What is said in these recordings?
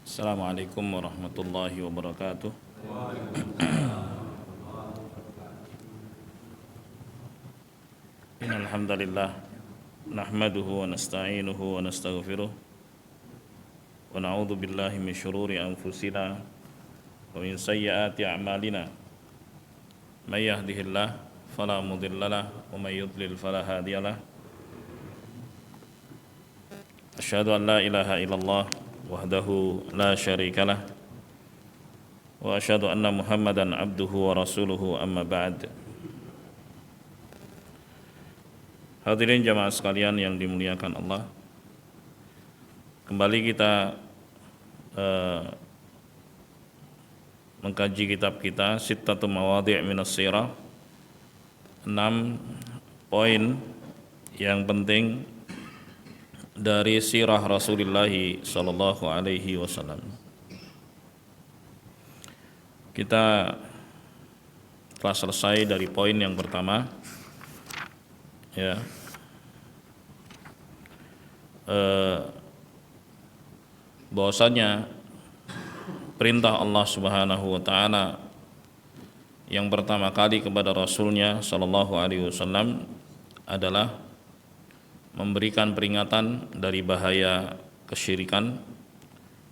Assalamualaikum warahmatullahi wabarakatuh. Innal hamdalillah nahmaduhu wa nasta'inuhu wa nastaghfiruh wa na'udzu billahi min syururi anfusina wa min sayyiati a'malina. May yahdihillahu fala mudhillalah wa may yudlil fala hadiyalah. Asyhadu an la ilaha illallah wahdahu la syarikalah wa asyhadu anna Muhammadan abduhu wa rasuluhu amma ba'd. Hadirin jamaah sekalian yang dimuliakan Allah, kembali kita mengkaji kitab kita Sittatu Mawadhi' Minas Sirah, 6 poin yang penting dari sirah Rasulullah sallallahu alaihi wasallam. Kita telah selesai dari poin yang pertama, ya, bahwasanya perintah Allah Subhanahu wa taala yang pertama kali kepada Rasulnya sallallahu alaihi wasallam adalah memberikan peringatan dari bahaya kesyirikan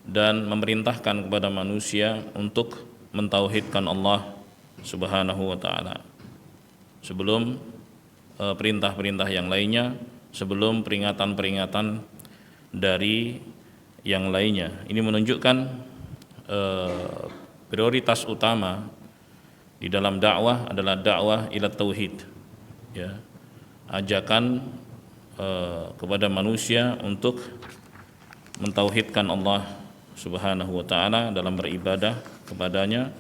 dan memerintahkan kepada manusia untuk mentauhidkan Allah Subhanahu wa taala. Sebelum perintah-perintah yang lainnya, sebelum peringatan-peringatan dari yang lainnya. Ini menunjukkan prioritas utama di dalam dakwah adalah dakwah ila tauhid, ya, ajakan kepada manusia untuk mentauhidkan Allah Subhanahu wa taala dalam beribadah kepadanya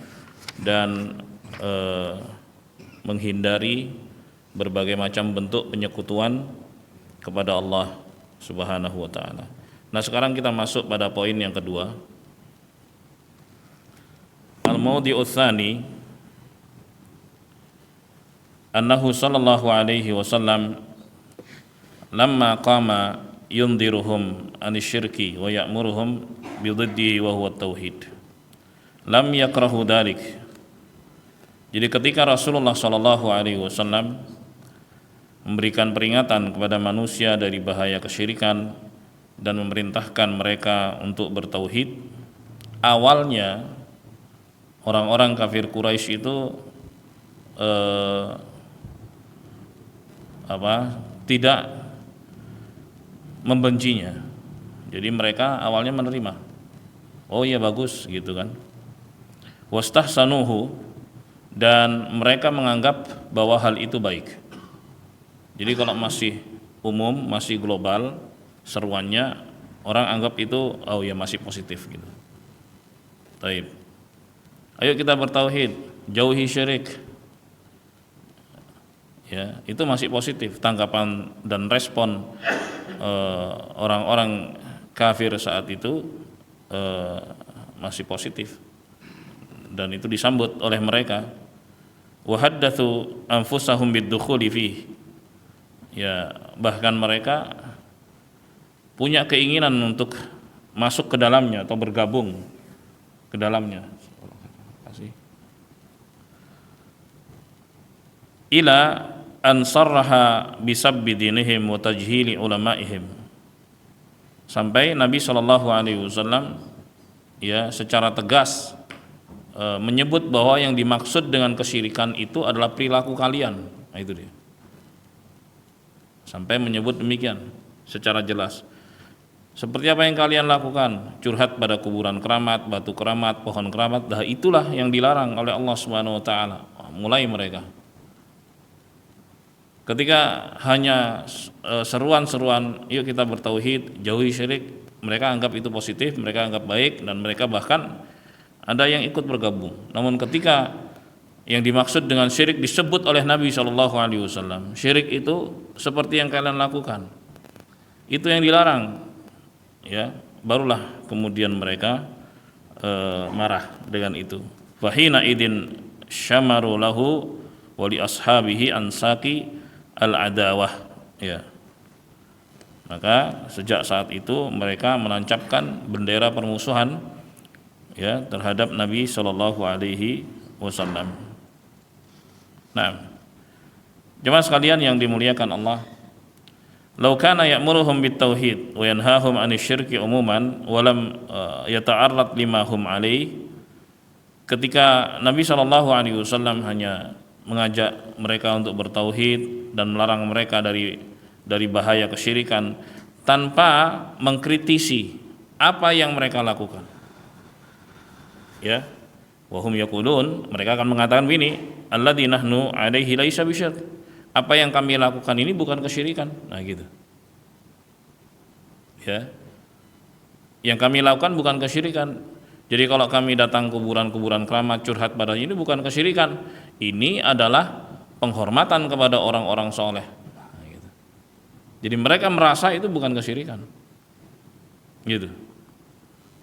dan menghindari berbagai macam bentuk penyekutuan kepada Allah Subhanahu wa taala. Nah, sekarang kita masuk pada poin yang kedua. Al-mawdi'uts tsani annahu sallallahu alaihi wasallam lamma qama yundhiruhum anisyirki wa ya'muruhum bididdihi wa huwa tauhid lam yakrahu dzalik. Jadi ketika Rasulullah sallallahu alaihi wasallam memberikan peringatan kepada manusia dari bahaya kesyirikan dan memerintahkan mereka untuk bertauhid, awalnya orang-orang kafir Quraisy itu tidak membencinya. Jadi mereka awalnya menerima. Oh iya, bagus gitu kan. Wastahsanuhu, dan mereka menganggap bahwa hal itu baik. Jadi kalau masih umum, masih global seruannya, orang anggap itu oh ya masih positif gitu. Taib. Ayo kita bertauhid, jauhi syirik. Ya, itu masih positif tanggapan dan respon orang-orang kafir saat itu masih positif, dan itu disambut oleh mereka. Wa haddatsu anfusahum bid-dukhuli fihi, ya, bahkan mereka punya keinginan untuk masuk ke dalamnya atau bergabung ke dalamnya. Ila ansarraha bisabbi dinihim wa tajhili ulamaihim, sampai Nabi sallallahu alaihi wasallam ya secara tegas menyebut bahwa yang dimaksud dengan kesyirikan itu adalah perilaku kalian. Nah, itu dia. Sampai menyebut demikian secara jelas. Seperti apa yang kalian lakukan? Curhat pada kuburan keramat, batu keramat, pohon keramat. Dah itulah yang dilarang oleh Allah Subhanahu wa taala. Mulai mereka. Ketika hanya seruan-seruan, yuk kita bertauhid, jauhi syirik, mereka anggap itu positif, mereka anggap baik, dan mereka bahkan ada yang ikut bergabung. Namun ketika yang dimaksud dengan syirik disebut oleh Nabi SAW, syirik itu seperti yang kalian lakukan, itu yang dilarang, ya, barulah kemudian mereka marah dengan itu. Fahina idin syamaru lahu wa li ashabihi ansaki al-adawah, ya. Maka sejak saat itu mereka menancapkan bendera permusuhan ya terhadap Nabi Shallallahu Alaihi Wasallam. Nah, jemaah sekalian yang dimuliakan Allah, law kana ya'muruhum bitauhid wa yanhahum 'anil syirki umuman wa lam yata'arrad lima hum alaih. Ketika Nabi Shallallahu Alaihi Wasallam hanya mengajak mereka untuk bertauhid dan melarang mereka dari bahaya kesyirikan tanpa mengkritisi apa yang mereka lakukan, ya, wahum yaqulun, mereka akan mengatakan begini, alladzi nahnu 'alaihi laisa bisyirk, apa yang kami lakukan ini bukan kesyirikan. Nah gitu, ya, yang kami lakukan bukan kesyirikan. Jadi kalau kami datang kuburan-kuburan keramat curhat padanya, ini bukan kesyirikan, ini adalah penghormatan kepada orang-orang soleh. Nah, gitu. Jadi mereka merasa itu bukan kesyirikan, gitu.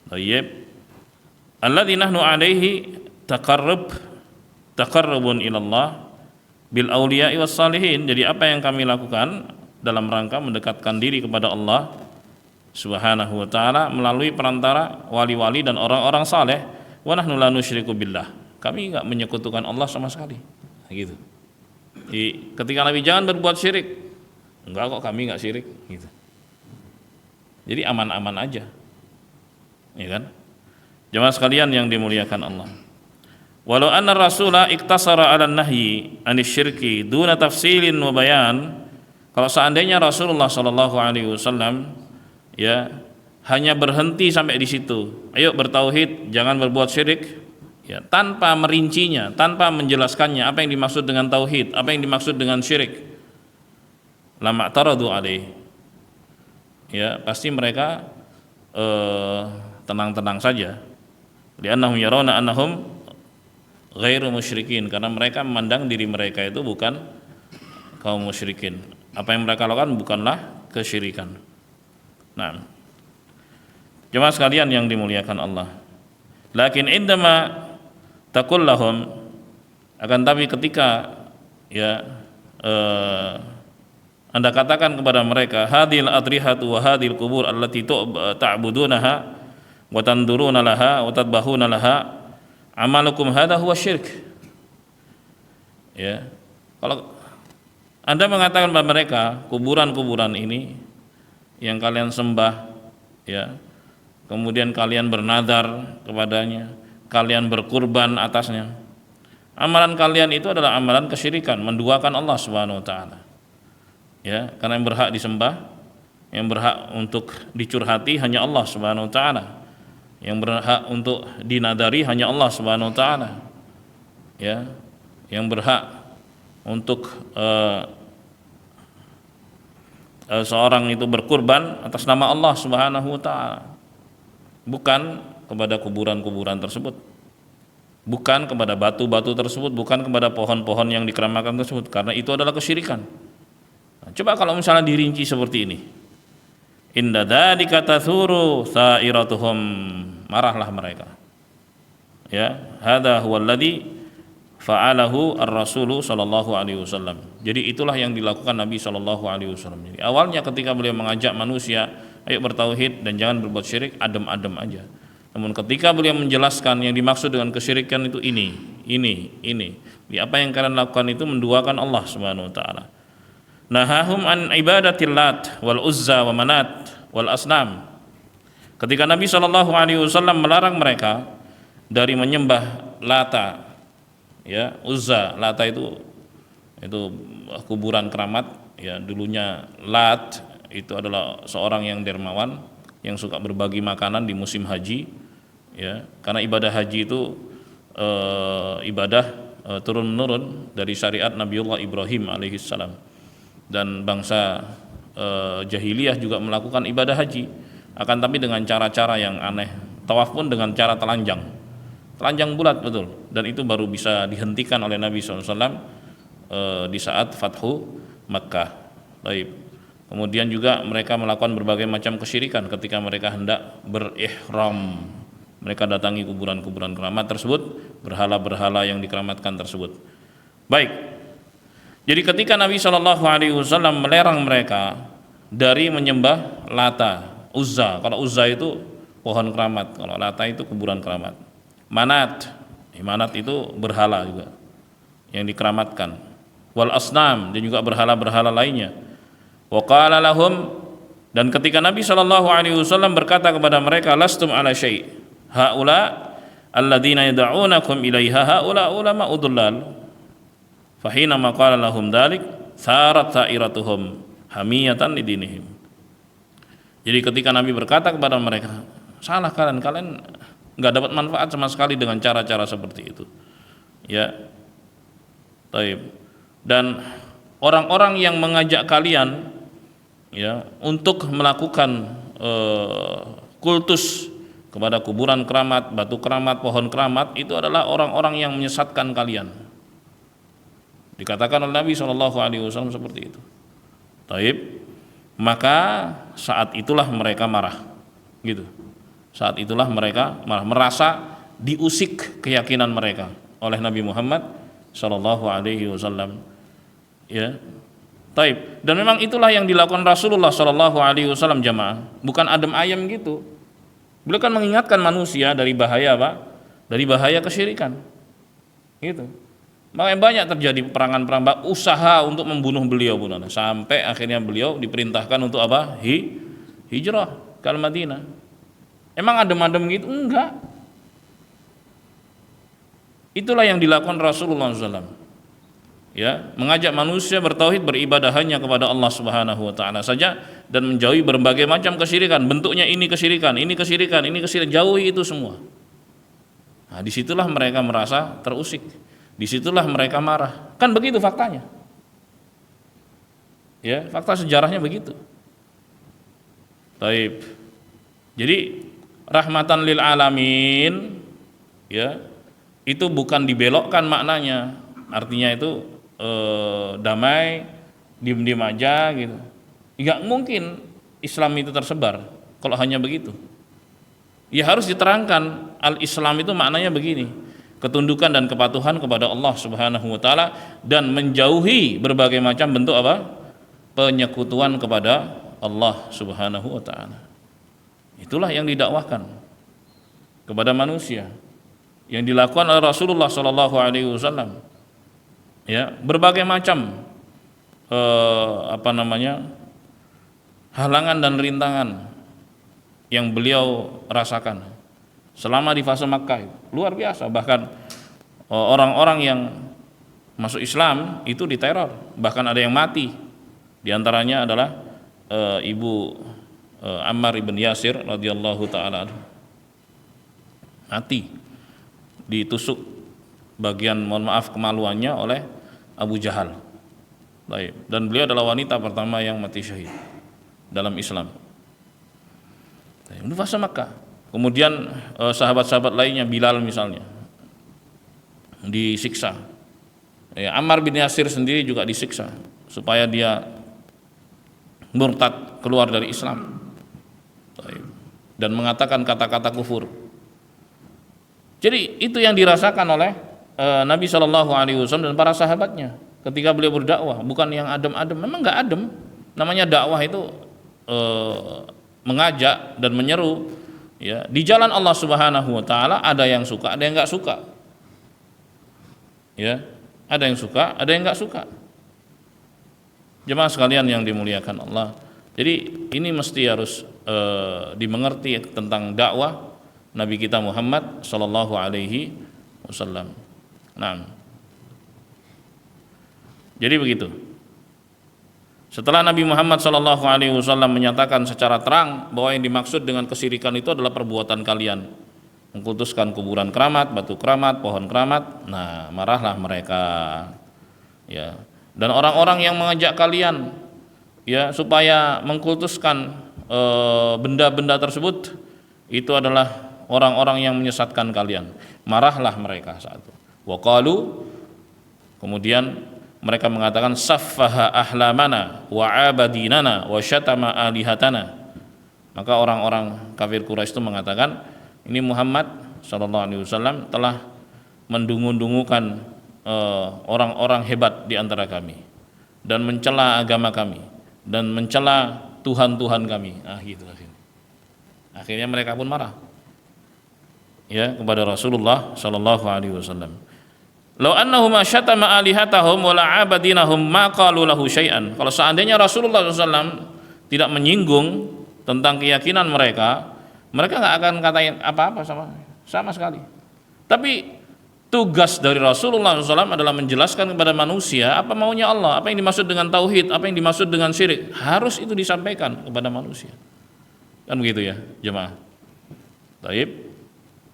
Tayyib, alladzi nahnu 'alaihi taqarrubun ilallah bil auliya'i was salihin. Jadi apa yang kami lakukan dalam rangka mendekatkan diri kepada Allah Subhanahu wa taala melalui perantara wali-wali dan orang-orang saleh. Wa nahnu la nusyriku billah, kami enggak menyekutukan Allah sama sekali. Nah, gitu. Jadi ketika Nabi jangan berbuat syirik, enggak kok, kami enggak syirik, gitu. Jadi aman-aman aja, ya kan? Jemaah sekalian yang dimuliakan Allah, walau anna rasula iktasara 'ala nahyi 'anil syirki duna tafsilin wa bayan, kalau seandainya Rasulullah sallallahu alaihi wasallam ya hanya berhenti sampai di situ, ayo bertauhid, jangan berbuat syirik, ya, tanpa merincinya, tanpa menjelaskannya apa yang dimaksud dengan tauhid, apa yang dimaksud dengan syirik, lama taradu alaih, ya pasti mereka tenang-tenang saja, li'annahum yarawna annahum ghairu musyrikin, karena mereka memandang diri mereka itu bukan kaum musyrikin, apa yang mereka lakukan bukanlah kesyirikan. Nah, jemaah sekalian yang dimuliakan Allah, lakin indama taqul lahum, akan tapi ketika ya Anda katakan kepada mereka, hadhil adrihatu wa hadhil qubur allati ta'budunaha wa tanduruna laha wa tadbahuna laha, amalukum hadha huwa syirk. Ya, kalau Anda mengatakan kepada mereka, kuburan-kuburan ini yang kalian sembah, ya, kemudian kalian bernadar kepadanya, kalian berkurban atasnya, amalan kalian itu adalah amalan kesyirikan, menduakan Allah Subhanahu wa taala. Ya, karena yang berhak disembah, yang berhak untuk dicurhati hanya Allah Subhanahu wa taala. Yang berhak untuk dinadari hanya Allah Subhanahu wa taala. Ya, yang berhak untuk seorang itu berkurban atas nama Allah Subhanahu wa taala, bukan kepada kuburan-kuburan tersebut, bukan kepada batu-batu tersebut, bukan kepada pohon-pohon yang dikeramakan tersebut, karena itu adalah kesyirikan. Nah, coba kalau misalnya dirinci seperti ini, inda dzalika tathuru sa'iratuhum, marahlah mereka. Ya, hadza huwa alladzi fa'alahu ar-rasulu sallallahu alaihi wasallam. Jadi itulah yang dilakukan Nabi sallallahu alaihi wasallam. Jadi awalnya ketika beliau mengajak manusia ayo bertauhid dan jangan berbuat syirik, adem-adem aja. Namun ketika beliau menjelaskan yang dimaksud dengan kesyirikan itu ini. Di apa yang kalian lakukan itu menduakan Allah Subhanahu wa taala. Nahahum an ibadatil Lat wal Uzza wa Manat wal Asnam. Ketika Nabi sallallahu alaihi wasallam melarang mereka dari menyembah Lata, ya, Uzza, Lata itu kuburan keramat, ya, dulunya Lat itu adalah seorang yang dermawan yang suka berbagi makanan di musim haji, ya, karena ibadah haji itu ibadah turun menurun dari syariat Nabiullah Ibrahim alaihissalam, dan bangsa jahiliyah juga melakukan ibadah haji, akan tapi dengan cara-cara yang aneh. Tawaf pun dengan cara telanjang bulat, betul, dan itu baru bisa dihentikan oleh Nabi SAW di saat Fathu Makkah. Baik. Kemudian juga mereka melakukan berbagai macam kesyirikan ketika mereka hendak berihram. Mereka datangi kuburan-kuburan keramat tersebut, berhala-berhala yang dikeramatkan tersebut. Baik. Jadi ketika Nabi SAW melarang mereka dari menyembah Lata, Uzza. Kalau Uzza itu pohon keramat, kalau Lata itu kuburan keramat. manat. Manat itu berhala juga yang dikeramatkan. Wal asnam, dan juga berhala-berhala lainnya. Wa qala lahum, dan ketika Nabi sallallahu alaihi wasallam berkata kepada mereka, lastum ala syai', haula alladzina yad'unakum ilaiha haula ulama udallal. Fa hina ma qala lahum dzalik sarat sa'iratuhum hamiyatan lidinihim. Jadi ketika Nabi berkata kepada mereka, salah kalian nggak dapat manfaat sama sekali dengan cara-cara seperti itu, ya. Taib. Dan orang-orang yang mengajak kalian, ya, untuk melakukan kultus kepada kuburan keramat, batu keramat, pohon keramat, itu adalah orang-orang yang menyesatkan kalian. Dikatakan oleh Nabi SAW seperti itu. Taib. Maka saat itulah mereka marah, gitu. Saat itulah mereka merasa diusik keyakinan mereka oleh Nabi Muhammad sallallahu alaihi wasallam, ya. Taib. Dan memang itulah yang dilakukan Rasulullah sallallahu alaihi wasallam, jamaah. Bukan adem ayam gitu. Beliau kan mengingatkan manusia dari bahaya apa? Dari bahaya kesyirikan. Gitu. Makanya banyak terjadi peperangan-perangan, usaha untuk membunuh beliau, sampai akhirnya beliau diperintahkan untuk apa? Hijrah ke Madinah. Emang adem-adem gitu? Enggak. Itulah yang dilakukan Rasulullah SAW. Ya, mengajak manusia bertauhid, beribadah hanya kepada Allah Subhanahu wa taala saja, dan menjauhi berbagai macam kesyirikan. Bentuknya ini kesyirikan, ini kesyirikan, ini kesyirikan, jauhi itu semua. Nah, disitulah mereka merasa terusik. Disitulah mereka marah. Kan begitu faktanya. Ya, fakta sejarahnya begitu. Taib. Jadi rahmatan lil alamin, ya, itu bukan dibelokkan maknanya. Artinya itu damai, diem-diem aja gitu. Enggak mungkin Islam itu tersebar kalau hanya begitu. Ya harus diterangkan, al-Islam itu maknanya begini: ketundukan dan kepatuhan kepada Allah Subhanahu wa taala, dan menjauhi berbagai macam bentuk apa? Penyekutuan kepada Allah Subhanahu wa taala. Itulah yang didakwahkan kepada manusia, yang dilakukan oleh Rasulullah sallallahu alaihi wasallam. Ya, berbagai macam halangan dan rintangan yang beliau rasakan selama di fase Makkah, luar biasa. Bahkan orang-orang yang masuk Islam itu diteror, bahkan ada yang mati. Di antaranya adalah ibu Ammar ibn Yasir radhiyallahu taala anhu, mati ditusuk bagian, mohon maaf, kemaluannya oleh Abu Jahal. Dan beliau adalah wanita pertama yang mati syahid dalam Islam. Ini fase Makkah. Kemudian sahabat-sahabat lainnya, Bilal misalnya, disiksa. Ammar bin Yasir sendiri juga disiksa supaya dia murtad, keluar dari Islam dan mengatakan kata-kata kufur. Jadi itu yang dirasakan oleh Nabi Shallallahu Alaihi Wasallam dan para sahabatnya ketika beliau berdakwah. Bukan yang adem-adem, memang nggak adem. Namanya dakwah itu mengajak dan menyeru, ya, di jalan Allah Subhanahu Wa Taala. Ada yang suka, ada yang nggak suka, ya, ada yang suka, ada yang nggak suka. Jemaah sekalian yang dimuliakan Allah, jadi ini mesti harus dimengerti tentang dakwah Nabi kita Muhammad Sallallahu Alaihi Wasallam. Nah, jadi begitu. Setelah Nabi Muhammad Sallallahu Alaihi Wasallam menyatakan secara terang bahwa yang dimaksud dengan kesyirikan itu adalah perbuatan kalian, mengkultuskan kuburan keramat, batu keramat, pohon keramat, nah marahlah mereka, ya. Dan orang-orang yang mengajak kalian, ya, supaya mengkultuskan benda-benda tersebut, itu adalah orang-orang yang menyesatkan kalian, marahlah mereka saat itu. Wa qalu, kemudian mereka mengatakan, saffaha ahlamana wa abadinana wa syatama alihatana. Maka orang-orang kafir Quraisy itu mengatakan, ini Muhammad sallallahu alaihi wasallam telah mendungu-dungukan orang-orang hebat di antara kami, dan mencela agama kami, dan mencela Tuhan-Tuhan kami. Gitu. Akhirnya mereka pun marah. ya kepada Rasulullah sallallahu alaihi wasallam. Law annahum syatama alihatahum wa la'abadinahum ma qalu lahu syai'an. Kalau seandainya Rasulullah SAW tidak menyinggung tentang keyakinan mereka, mereka nggak akan katain apa-apa sama sekali. Tapi tugas dari Rasulullah SAW adalah menjelaskan kepada manusia apa maunya Allah, apa yang dimaksud dengan tauhid, apa yang dimaksud dengan syirik. Harus itu disampaikan kepada manusia. Kan begitu ya, jemaah. Taib.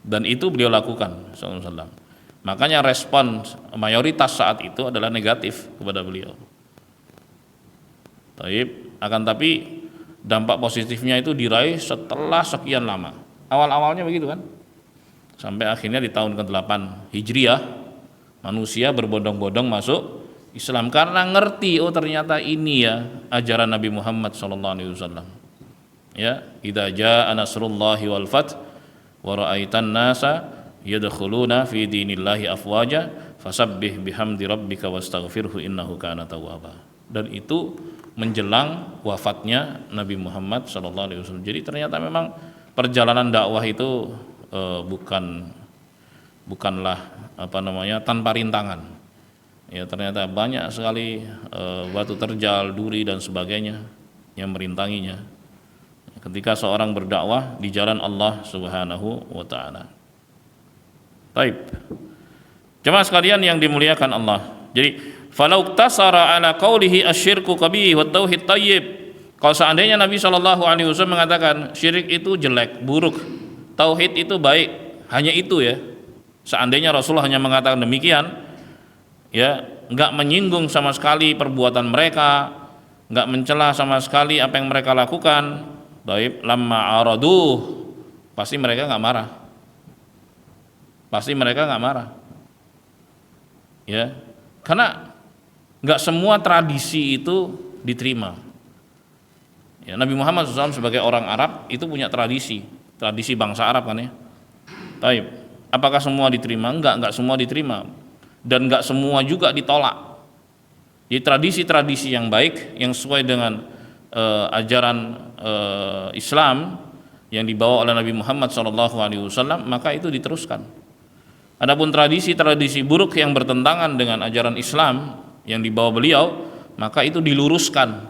Dan itu beliau lakukan sallallahu alaihi wasallam. Makanya respon mayoritas saat itu adalah negatif kepada beliau. Taib. Akan tapi dampak positifnya itu diraih setelah sekian lama. Awal-awalnya begitu kan? Sampai akhirnya di tahun ke-8 Hijriah manusia berbondong-bondong masuk Islam karena ngerti oh ternyata ini ya ajaran Nabi Muhammad sallallahu alaihi wasallam. Ya, idza jaa nasrullahi wal fath wa ra'aitan nasa yadkhuluna fi dinillahi afwaja fasabbih bihamdi rabbika wastaghfirhu innahu kana tawwaba. Dan itu menjelang wafatnya Nabi Muhammad sallallahu alaihi wasallam. Jadi ternyata memang perjalanan dakwah itu bukanlah tanpa rintangan. Ya, ternyata banyak sekali batu terjal, duri dan sebagainya yang merintanginya ketika seorang berdakwah di jalan Allah Subhanahu wa taala. Taib. Jemaah sekalian yang dimuliakan Allah. Jadi, falau tasara ala qaulihi asyirku qabih wa tauhid tayyib. Kalau seandainya Nabi sallallahu alaihi wasallam mengatakan syirik itu jelek, buruk, tauhid itu baik, hanya itu ya. Seandainya Rasulullah hanya mengatakan demikian, ya, enggak menyinggung sama sekali perbuatan mereka, enggak mencela sama sekali apa yang mereka lakukan, taib, lamma araduh, pasti mereka enggak marah. Pasti mereka nggak marah, ya, karena nggak semua tradisi itu diterima. Ya, Nabi Muhammad SAW sebagai orang Arab itu punya tradisi bangsa Arab kan ya. Taib. Apakah semua diterima? Enggak semua diterima, dan nggak semua juga ditolak. Jadi tradisi-tradisi yang baik yang sesuai dengan ajaran Islam yang dibawa oleh Nabi Muhammad SAW, maka itu diteruskan. Adapun tradisi-tradisi buruk yang bertentangan dengan ajaran Islam yang dibawa beliau, maka itu diluruskan,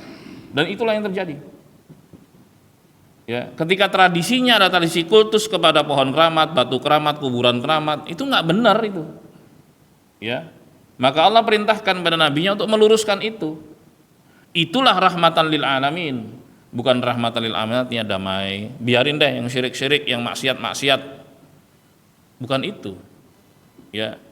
dan itulah yang terjadi. Ya, ketika tradisinya ada tradisi kultus kepada pohon keramat, batu keramat, kuburan keramat, itu nggak benar itu. Ya, maka Allah perintahkan pada nabinya untuk meluruskan itu. Itulah rahmatan lil alamin, bukan rahmatan lil alamin artinya damai. Biarin deh yang syirik-syirik, yang maksiat-maksiat, bukan itu. Ya,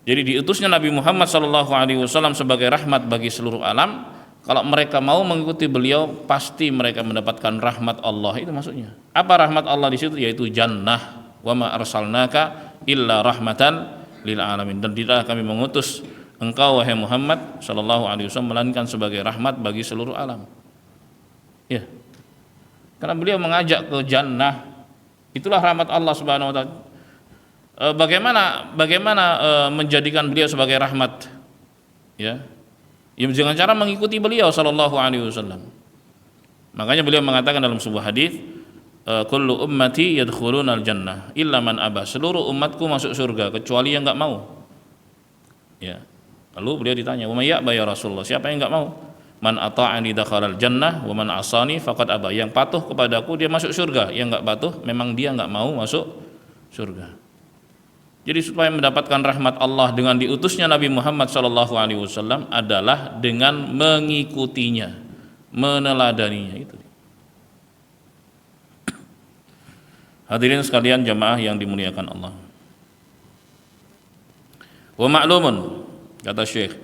jadi diutusnya Nabi Muhammad SAW sebagai rahmat bagi seluruh alam. Kalau mereka mau mengikuti beliau, pasti mereka mendapatkan rahmat Allah. Itu maksudnya. Apa rahmat Allah di situ? Yaitu jannah. Wa ma arsalnaka illa rahmatan lil alamin. Dan tidak kami mengutus engkau wahai Muhammad SAW melainkan sebagai rahmat bagi seluruh alam. Ya, karena beliau mengajak ke jannah. Itulah rahmat Allah Subhanahu wa taala. Bagaimana menjadikan beliau sebagai rahmat, ya dengan cara mengikuti beliau sallallahu alaihi wasallam. Makanya beliau mengatakan dalam sebuah hadis, kullu ummati yadkhulunal jannah illa man aba. Seluruh umatku masuk surga kecuali yang enggak mau. Ya, lalu beliau ditanya, wa may ya'ba ya Rasulullah, siapa yang enggak mau? Man ata'ani dakhalal jannah wa man asani faqad aba. Yang patuh kepadaku dia masuk surga, yang enggak patuh memang dia enggak mau masuk surga. Jadi supaya mendapatkan rahmat Allah dengan diutusnya Nabi Muhammad SAW adalah dengan mengikutinya, meneladaninya itu. Hadirin sekalian jamaah yang dimuliakan Allah. Wa ma'lumun, kata Syekh,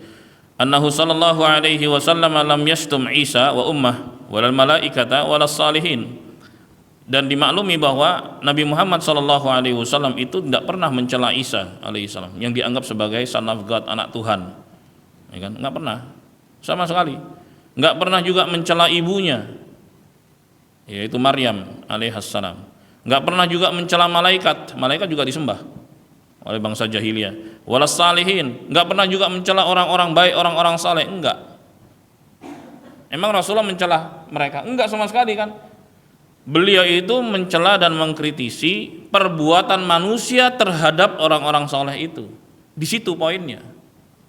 annahu sallallahu alaihi wasallam lam yashtum Isa wa ummah walal malaikata walas salihin. Dan dimaklumi bahwa Nabi Muhammad SAW itu tidak pernah mencela Isa alaihissalam yang dianggap sebagai son of God, anak Tuhan, ya kan? Nggak pernah, sama sekali. Nggak pernah juga mencela ibunya, yaitu Maryam alaihissalam. Nggak pernah juga mencela malaikat, malaikat juga disembah oleh bangsa jahiliyah. Walas salihin, nggak pernah juga mencela orang-orang baik, orang-orang saleh, enggak. Emang Rasulullah mencela mereka? Enggak sama sekali kan? beliau itu mencela dan mengkritisi perbuatan manusia terhadap orang-orang soleh itu. Di situ poinnya.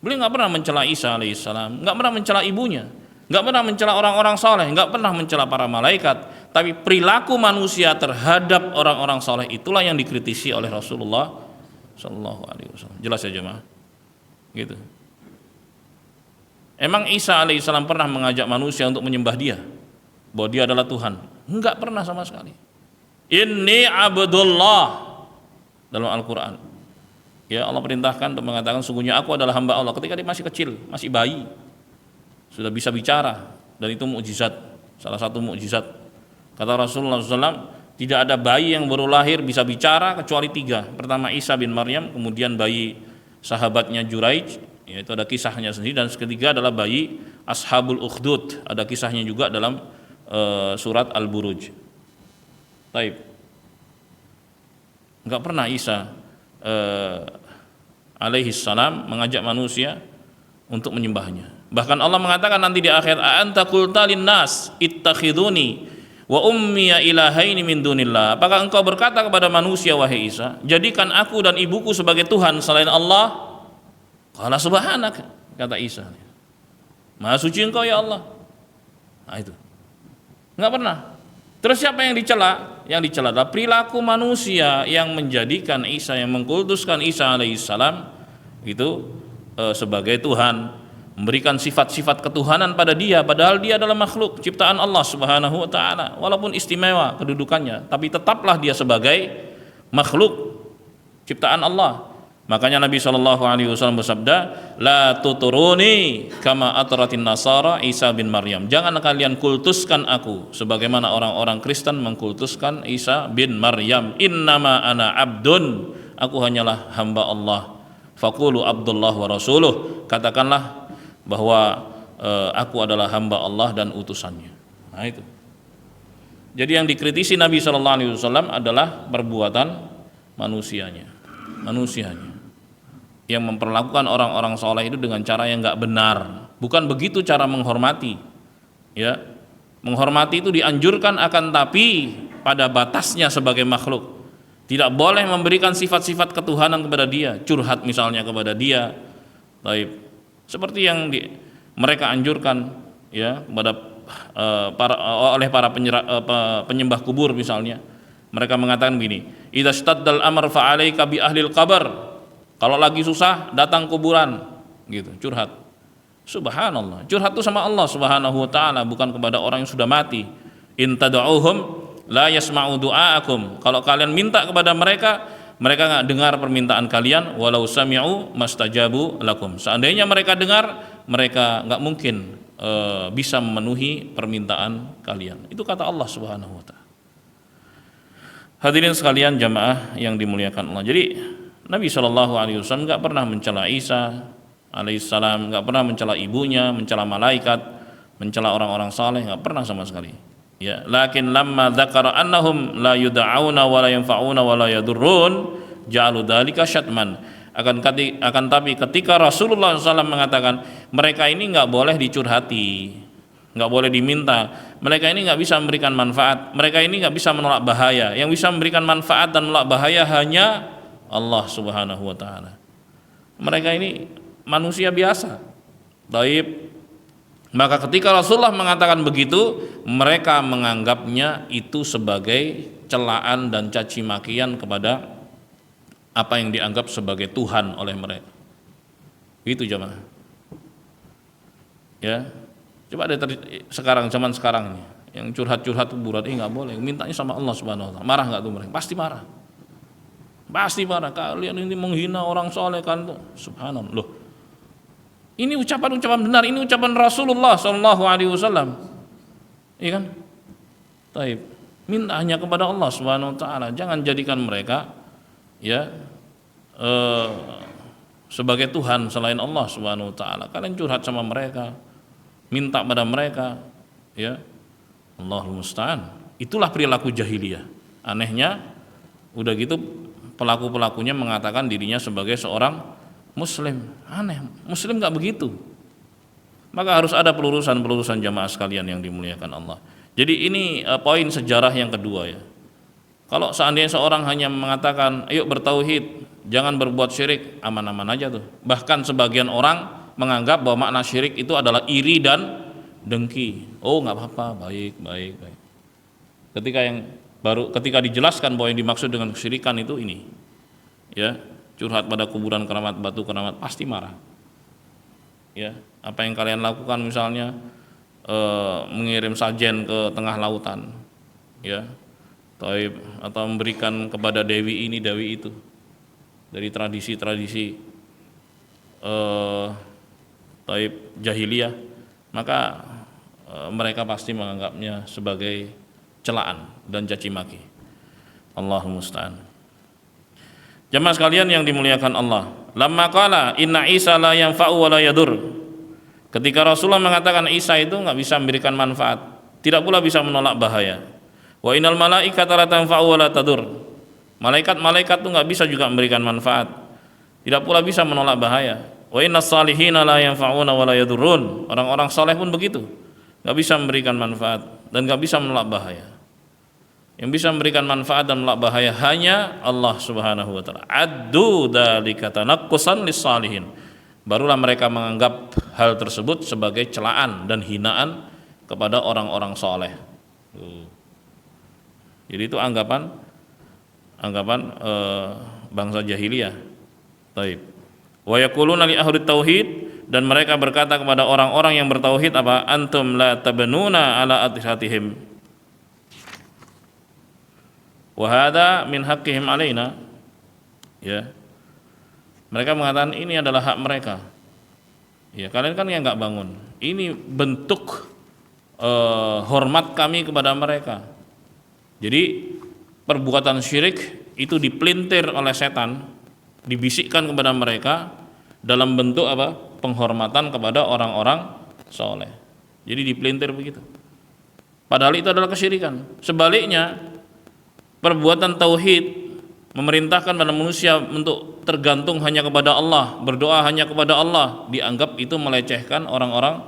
Beliau nggak pernah mencela Isa alaihissalam, nggak pernah mencela ibunya, nggak pernah mencela orang-orang soleh, nggak pernah mencela para malaikat. Tapi perilaku manusia terhadap orang-orang soleh itulah yang dikritisi oleh Rasulullah Shallallahu Alaihi Wasallam. Jelas ya jemaah? Gitu. Emang Isa alaihissalam pernah mengajak manusia untuk menyembah dia, bahwa dia adalah Tuhan? Enggak pernah sama sekali. Inni abdullah dalam Al-Quran. Ya, Allah perintahkan untuk mengatakan sungguhnya aku adalah hamba Allah ketika dia masih kecil, masih bayi. Sudah bisa bicara, dan itu mukjizat, salah satu mukjizat. Kata Rasulullah SAW, tidak ada bayi yang baru lahir bisa bicara kecuali 3. Pertama Isa bin Maryam, kemudian bayi sahabatnya Juraij, yaitu ada kisahnya sendiri, dan ketiga adalah bayi Ashabul Ukhdud, ada kisahnya juga dalam surat Al-Buruj. Taib. Enggak pernah Isa alaihi salam mengajak manusia untuk menyembahnya. Bahkan Allah mengatakan nanti di akhir, a'anta qulta linnas ittakhiduni wa ummiya ilahaini min dunillah. Apakah engkau berkata kepada manusia, wahai Isa, jadikan aku dan ibuku sebagai Tuhan selain Allah? Qala subhanak, kata Isa, maha suci engkau ya Allah. Nah itu enggak pernah. Terus siapa yang dicela? Yang dicela adalah perilaku manusia yang menjadikan Isa, yang mengkultuskan Isa alaihissalam itu sebagai Tuhan, memberikan sifat-sifat ketuhanan pada dia, padahal dia adalah makhluk ciptaan Allah Subhanahu wa taala. Walaupun istimewa kedudukannya, tapi tetaplah dia sebagai makhluk ciptaan Allah. Makanya Nabi SAW bersabda, la tuturuni kama atratin nasara Isa bin Maryam. Jangan kalian kultuskan aku sebagaimana orang-orang Kristen mengkultuskan Isa bin Maryam. Innama ana abdun, aku hanyalah hamba Allah. Faqulu abdullah wa rasuluh, katakanlah bahwa aku adalah hamba Allah dan utusannya. Nah itu. Jadi yang dikritisi Nabi SAW adalah perbuatan manusianya yang memperlakukan orang-orang soleh itu dengan cara yang nggak benar. Bukan begitu cara menghormati. Ya, menghormati itu dianjurkan, akan tapi pada batasnya sebagai makhluk. Tidak boleh memberikan sifat-sifat ketuhanan kepada dia, curhat misalnya kepada dia. Baik, seperti yang mereka anjurkan ya kepada oleh para penyembah kubur misalnya. Mereka mengatakan begini, idza staddal amr fa 'alaika bi ahlil qabr. Kalau lagi susah datang kuburan, gitu, curhat. Subhanallah, curhat itu sama Allah Subhanahu wa taala, bukan kepada orang yang sudah mati. In tad'uuhum la yasma'u du'aakum. Kalau kalian minta kepada mereka, mereka enggak dengar permintaan kalian. Walau sami'u mastajabu lakum. Seandainya mereka dengar, mereka enggak mungkin bisa memenuhi permintaan kalian. Itu kata Allah Subhanahu wa taala. Hadirin sekalian jamaah yang dimuliakan Allah. Jadi Nabi SAW nggak pernah mencela Isa alaihissalam, nggak pernah mencela ibunya, mencela malaikat, mencela orang-orang saleh, nggak pernah sama sekali. Ya, lakin lamma dzakara annahum la yud'auna wa la yanfa'una wa la yadurrun, ja'alu dzalika syatman. Akan tapi ketika Rasulullah SAW mengatakan mereka ini nggak boleh dicurhati, nggak boleh diminta, mereka ini nggak bisa memberikan manfaat, mereka ini nggak bisa menolak bahaya. Yang bisa memberikan manfaat dan menolak bahaya hanya Allah Subhanahu wa taala. Mereka ini manusia biasa. Taib. Maka ketika Rasulullah mengatakan begitu, mereka menganggapnya itu sebagai celaan dan caci makian kepada apa yang dianggap sebagai Tuhan oleh mereka. Itu jemaah. Ya. Coba sekarang, zaman sekarang ini, yang curhat-curhat kuburan ini nggak boleh, mintanya sama Allah Subhanahu wa taala. Marah nggak tuh mereka? Pasti marah. Pasti marah, kalian ini menghina orang soleh kan tuh. Subhanallah. Loh, ini ucapan-ucapan benar, ini ucapan Rasulullah Shallallahu Alaihi Wasallam, iya kan? Taib, minta hanya kepada Allah Subhanahu Wa Taala, jangan jadikan mereka ya sebagai Tuhan selain Allah Subhanahu Wa Taala. Kalian curhat sama mereka, minta pada mereka, ya Allahul Musta'an. Itulah perilaku jahiliyah. Anehnya, udah gitu pelaku-pelakunya mengatakan dirinya sebagai seorang muslim. Aneh, muslim gak begitu. Maka harus ada pelurusan-pelurusan jamaah sekalian yang dimuliakan Allah. Jadi ini poin sejarah yang kedua ya. Kalau seandainya seorang hanya mengatakan ayo bertauhid, jangan berbuat syirik, aman-aman aja tuh. Bahkan sebagian orang menganggap bahwa makna syirik itu adalah iri dan dengki. Oh nggak apa-apa, baik, baik, baik. Ketika dijelaskan bahwa yang dimaksud dengan kesyirikan itu ini, ya, curhat pada kuburan keramat, batu keramat, pasti marah. Ya, apa yang kalian lakukan misalnya mengirim sajen ke tengah lautan, ya, atau memberikan kepada dewi ini dewi itu dari tradisi-tradisi jahiliyah, maka mereka pasti menganggapnya sebagai celaan dan caci maki. Allahumma musta'an. Jamaah sekalian yang dimuliakan Allah, lamma qala inna Isa la yanfa'u wa la yadur. Ketika Rasulullah mengatakan Isa itu nggak bisa memberikan manfaat, tidak pula bisa menolak bahaya. Wa innal malaikata la tanfa'u wa la tadur. Malaikat-malaikat itu nggak bisa juga memberikan manfaat, tidak pula bisa menolak bahaya. Wa innas salihina la yanfa'una wa la yadurrun. Orang-orang saleh pun begitu, nggak bisa memberikan manfaat dan nggak bisa menolak bahaya. Yang bisa memberikan manfaat dan menolak bahaya hanya Allah Subhanahu wa taala. Addu dzalika tanaqqusan lis-salihin. Barulah mereka menganggap hal tersebut sebagai celaan dan hinaan kepada orang-orang saleh. Jadi itu anggapan bangsa jahiliyah. Taib. Wa yaquluna li ahli tauhid, dan mereka berkata kepada orang-orang yang bertauhid apa? Antum la tabnuna ala adhatihim wa hadza min haqqihim alaina. Ya. Mereka mengatakan ini adalah hak mereka. Ya, kalian kan yang enggak bangun. Ini bentuk hormat kami kepada mereka. Jadi perbuatan syirik itu dipelintir oleh setan, dibisikkan kepada mereka dalam bentuk apa? Penghormatan kepada orang-orang soleh. Jadi dipelintir begitu. Padahal itu adalah kesyirikan. Sebaliknya, perbuatan tauhid memerintahkan pada manusia untuk tergantung hanya kepada Allah, berdoa hanya kepada Allah, dianggap itu melecehkan orang-orang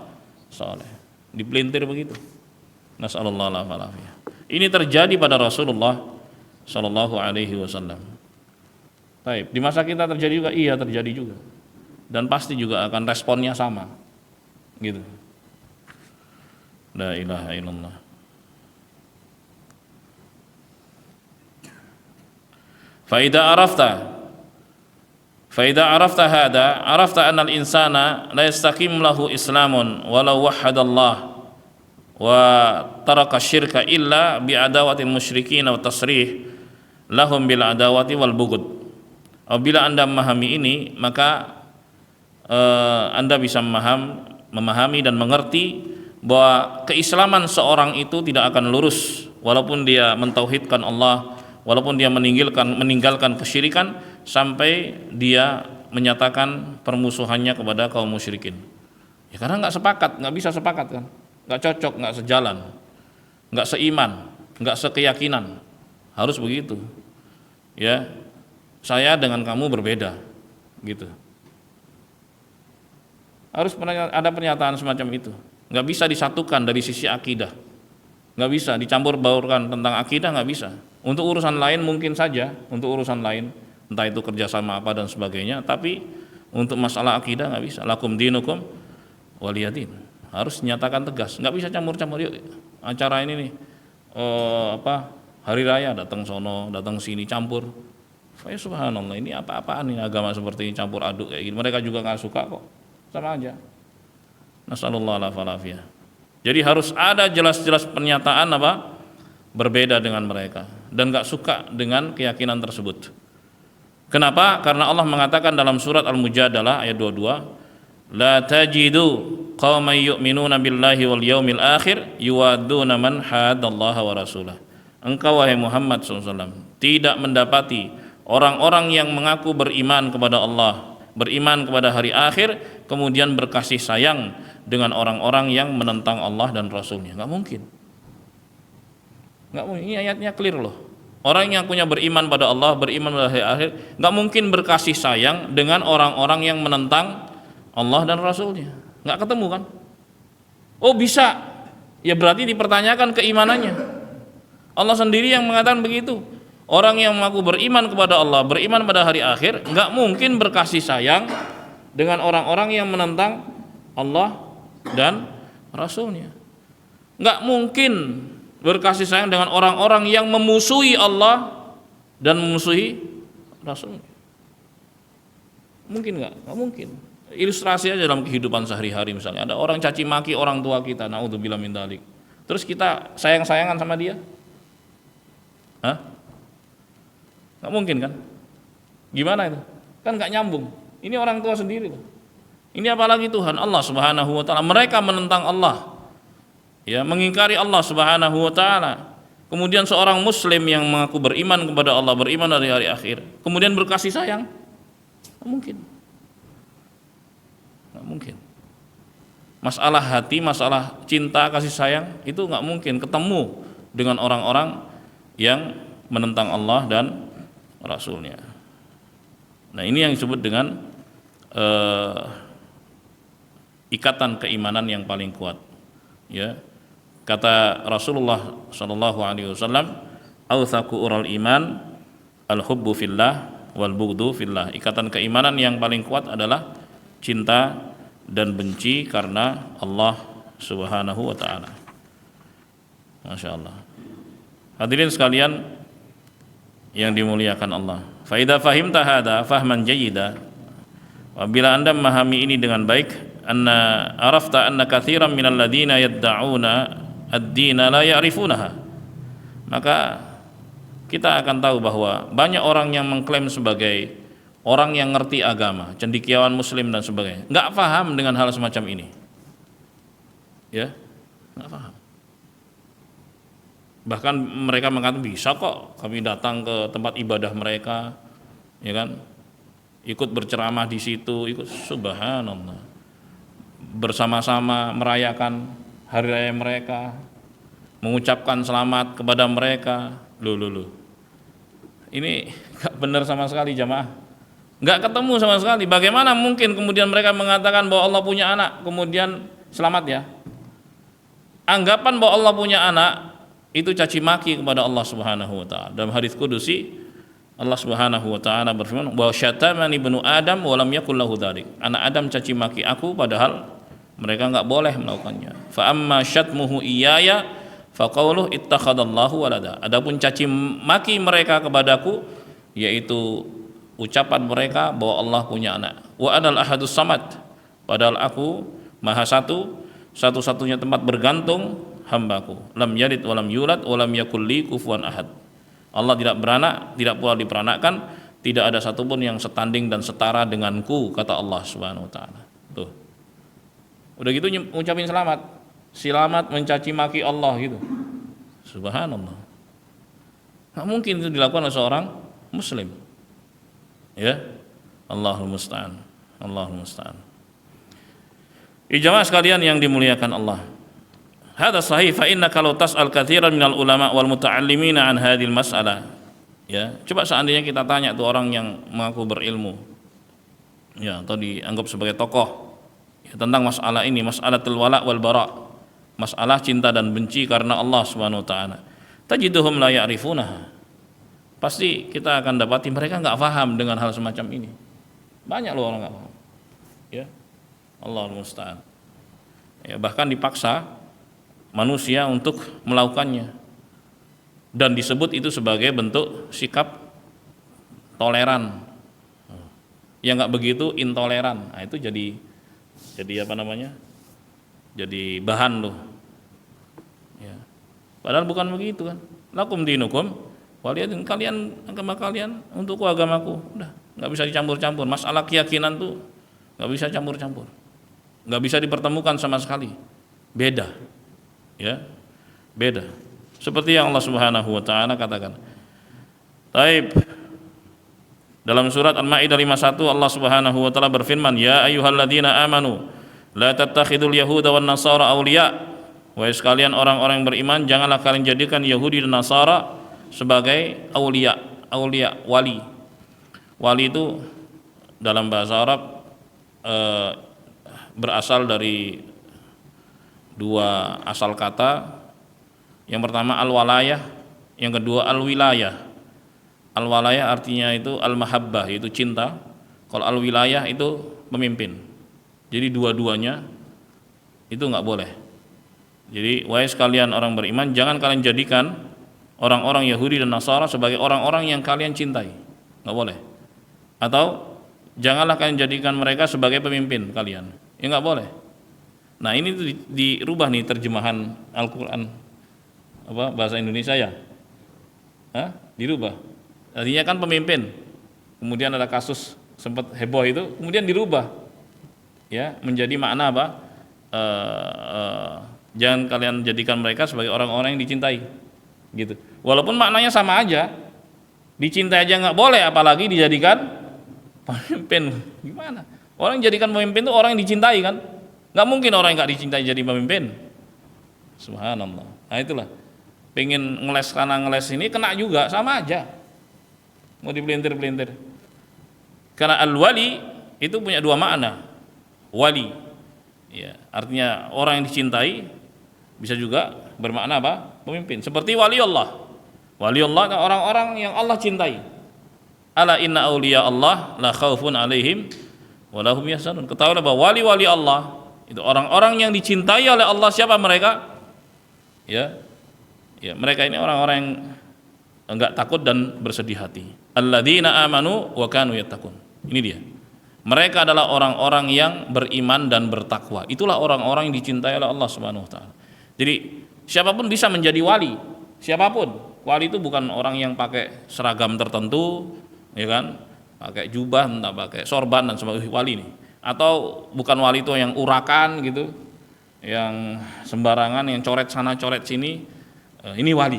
soleh. Dipelintir begitu. Nasallallahu alaihi wasallam. Ini terjadi pada Rasulullah Sallallahu Alaihi Wasallam. Baik, di masa kita terjadi juga, iya terjadi juga, dan pasti juga akan responnya sama, gitu. La ilaha illallah. Faida arafta hada, arafta anna al-insana la yastaqim lahu islamun walau wahhadallah wa taraka syirka illa bi adawatil musyrikin wa tasrih lahum bil adawati wal bughd. Apabila Anda memahami ini, maka Anda bisa memahami dan mengerti bahwa keislaman seorang itu tidak akan lurus walaupun dia mentauhidkan Allah, walaupun dia meninggalkan kesyirikan, sampai dia menyatakan permusuhannya kepada kaum musyrikin. Ya karena nggak bisa sepakat kan, nggak cocok, nggak sejalan, nggak seiman, nggak sekeyakinan, harus begitu. Ya, saya dengan kamu berbeda, gitu. Harus ada pernyataan semacam itu. Nggak bisa disatukan dari sisi akidah, nggak bisa dicampur baurkan tentang akidah, nggak bisa. Untuk urusan lain mungkin saja, untuk urusan lain entah itu kerjasama apa dan sebagainya, tapi untuk masalah akidah nggak bisa. Lakum dinukum waliyadin, harus nyatakan tegas, nggak bisa campur-campur. Yuk acara ini nih hari raya datang sono, datang sini, campur. Ya subhanallah, ini apa-apaan nih agama seperti ini, campur aduk kayak gini. Mereka juga nggak suka kok, sama aja. Nasallallahu alaihi. Jadi harus ada jelas-jelas pernyataan apa? Berbeda dengan mereka dan nggak suka dengan keyakinan tersebut. Kenapa? Karena Allah mengatakan dalam surat Al-Mujadalah ayat 22, la tajidu qauman yu'minuna billahi wal yaumil akhir yuwadduna man hadallaha wa rasulah. Engkau wahai Muhammad SAW tidak mendapati orang-orang yang mengaku beriman kepada Allah, beriman kepada hari akhir, kemudian berkasih sayang dengan orang-orang yang menentang Allah dan Rasulnya. Nggak mungkin. Nggak mungkin. Ini ayatnya clear loh. Orang yang punya beriman pada Allah, beriman pada hari akhir, nggak mungkin berkasih sayang dengan orang-orang yang menentang Allah dan Rasulnya. Nggak ketemu kan? Oh bisa, ya berarti dipertanyakan keimanannya. Allah sendiri yang mengatakan begitu. Orang yang mengaku beriman kepada Allah, beriman pada hari akhir, nggak mungkin berkasih sayang dengan orang-orang yang menentang Allah dan Rasulnya. Nggak mungkin berkasih sayang dengan orang-orang yang memusuhi Allah dan memusuhi Rasulnya. Mungkin nggak? Nggak mungkin. Ilustrasi aja dalam kehidupan sehari-hari, misalnya ada orang caci maki orang tua kita, naudzubillah min dzalik. Terus kita sayang-sayangan sama dia? Hah? Nggak mungkin kan? Gimana itu? Kan nggak nyambung. Ini orang tua sendiri loh. Ini apalagi Tuhan Allah Subhanahu wa taala. Mereka menentang Allah. Ya, mengingkari Allah Subhanahu wa taala. Kemudian seorang muslim yang mengaku beriman kepada Allah, beriman dari hari akhir, kemudian berkasih sayang? Nggak mungkin. Nggak mungkin. Masalah hati, masalah cinta, kasih sayang itu nggak mungkin ketemu dengan orang-orang yang menentang Allah dan Rasulnya. Nah, ini yang disebut dengan ikatan keimanan yang paling kuat. Ya, kata Rasulullah Shallallahu Alaihi Wasallam, "Awthaqu ural iman al-hubbu fillah wal bughdu fillah." Ikatan keimanan yang paling kuat adalah cinta dan benci karena Allah Subhanahu wa taala. Masya Allah. Hadirin sekalian yang dimuliakan Allah. Fa idza fahimta hada fahman jayyida. Apabila Anda memahami ini dengan baik, anna arafta anna katsiran minal ladzina yad'una ad-dina la ya'rifunaha. Maka kita akan tahu bahwa banyak orang yang mengklaim sebagai orang yang ngerti agama, cendekiawan muslim dan sebagainya, enggak paham dengan hal semacam ini. Ya, enggak paham. Bahkan mereka mengatakan bisa kok kami datang ke tempat ibadah mereka, ya kan, ikut berceramah di situ, ikut, subhanallah, bersama-sama merayakan hari raya mereka, mengucapkan selamat kepada mereka. Loh. Ini gak benar sama sekali jamaah, gak ketemu sama sekali. Bagaimana mungkin kemudian mereka mengatakan bahwa Allah punya anak kemudian selamat ya? Anggapan bahwa Allah punya anak itu caci maki kepada Allah Subhanahu wa taala. Dalam hadis kudusi Allah Subhanahu wa taala berfirman, "Wa syatamani ibnu Adam wa lam yakul lahu dzalik." Anak Adam caci maki aku padahal mereka enggak boleh melakukannya. Fa amma syatmuhu iyaya fa qauluhu ittakhadallahu walada. Adapun caci maki mereka kepadaku yaitu ucapan mereka bahwa Allah punya anak. Wa anal ahadus samad. Padahal aku Maha Satu, satu-satunya tempat bergantung hambaku. Lam yalid wa lam yulad wa lam yakul li kufuwan ahad. Allah tidak beranak, tidak pula diperanakkan, tidak ada satupun yang setanding dan setara denganku, kata Allah Subhanahu wa taala. Tuh. Udah gitu ngucapin selamat mencaci maki Allah gitu. Subhanallah. Enggak mungkin itu dilakukan oleh seorang muslim. Ya. Allahul musta'an. Allahul musta'an. Jamaah sekalian yang dimuliakan Allah. Hada sahih fa innaka law tas'al katsiran minal ulama wal muta'allimina an hadhil mas'alah. Ya, coba seandainya kita tanya tuh orang yang mengaku berilmu, ya, atau dianggap sebagai tokoh, ya, tentang masalah ini, mas'alatul wala wal bara, masalah cinta dan benci karena Allah Subhanahu wa taala. Tajiduhum la ya'rifunaha. Pasti kita akan dapati mereka enggak paham dengan hal semacam ini. Banyak loh orang enggak paham. Ya. Allahul musta'an. Ya, bahkan dipaksa manusia untuk melakukannya dan disebut itu sebagai bentuk sikap toleran. Yang nggak begitu intoleran. Nah, itu jadi apa namanya? Jadi bahan loh. Ya. Padahal bukan begitu kan. Lakum dinukum waliyadin, kalian agama kalian untukku agamaku. Udah, nggak bisa dicampur-campur. Masalah keyakinan tuh nggak bisa campur-campur. Nggak bisa dipertemukan sama sekali. Beda. Ya, beda. Seperti yang Allah Subhanahu wa taala katakan. Taib. Dalam surat Al-Maidah 51 Allah Subhanahu wa taala berfirman, "Ya ayyuhalladzina amanu la tattakhidul yahuda wan nasara awliya." Wahai sekalian orang-orang yang beriman, janganlah kalian jadikan Yahudi dan Nasara sebagai aulia, wali. Wali itu dalam bahasa Arab berasal dari dua asal kata. Yang pertama al-walayah, yang kedua al-wilayah. Al-walayah artinya itu al-mahabbah, yaitu cinta. Kalau al-wilayah itu pemimpin. Jadi dua-duanya itu nggak boleh. Jadi wahai sekalian orang beriman, jangan kalian jadikan orang-orang Yahudi dan Nasara sebagai orang-orang yang kalian cintai, nggak boleh. Atau janganlah kalian jadikan mereka sebagai pemimpin kalian, ya nggak boleh. Nah ini tuh dirubah nih terjemahan Al-Quran bahasa Indonesia ya, dirubah. Artinya kan pemimpin, kemudian ada kasus sempat heboh itu, kemudian dirubah, ya menjadi makna apa? Jangan kalian jadikan mereka sebagai orang-orang yang dicintai, gitu. Walaupun maknanya sama aja, dicintai aja nggak boleh, apalagi dijadikan pemimpin. Gimana? Orang yang jadikan pemimpin itu orang yang dicintai kan? Nggak mungkin orang yang nggak dicintai jadi pemimpin. Subhanallah. Nah itulah, pengen ngeles karena ngeles ini kena juga, sama aja. Mau dipelintir-pelintir. Karena al-wali itu punya dua makna. Wali, ya, artinya orang yang dicintai, bisa juga bermakna apa? Pemimpin. Seperti wali Allah. Wali Allah adalah orang-orang yang Allah cintai. Ala inna awliya Allah la khaufun alaihim wa lahum yahzanun. Ketahuilah bahwa wali-wali Allah itu orang-orang yang dicintai oleh Allah. Siapa mereka? Ya, mereka ini orang-orang yang enggak takut dan bersedih hati. Alladzina amanu wa kanu yattaqun. Ini dia. Mereka adalah orang-orang yang beriman dan bertakwa. Itulah orang-orang yang dicintai oleh Allah Subhanahu wa taala. Jadi siapapun bisa menjadi wali. Siapapun. Wali itu bukan orang yang pakai seragam tertentu, ya kan? Pakai jubah, entah pakai sorban dan sebagainya, wali nih. Atau bukan wali itu yang urakan gitu, yang sembarangan, yang coret sana coret sini. Ini wali.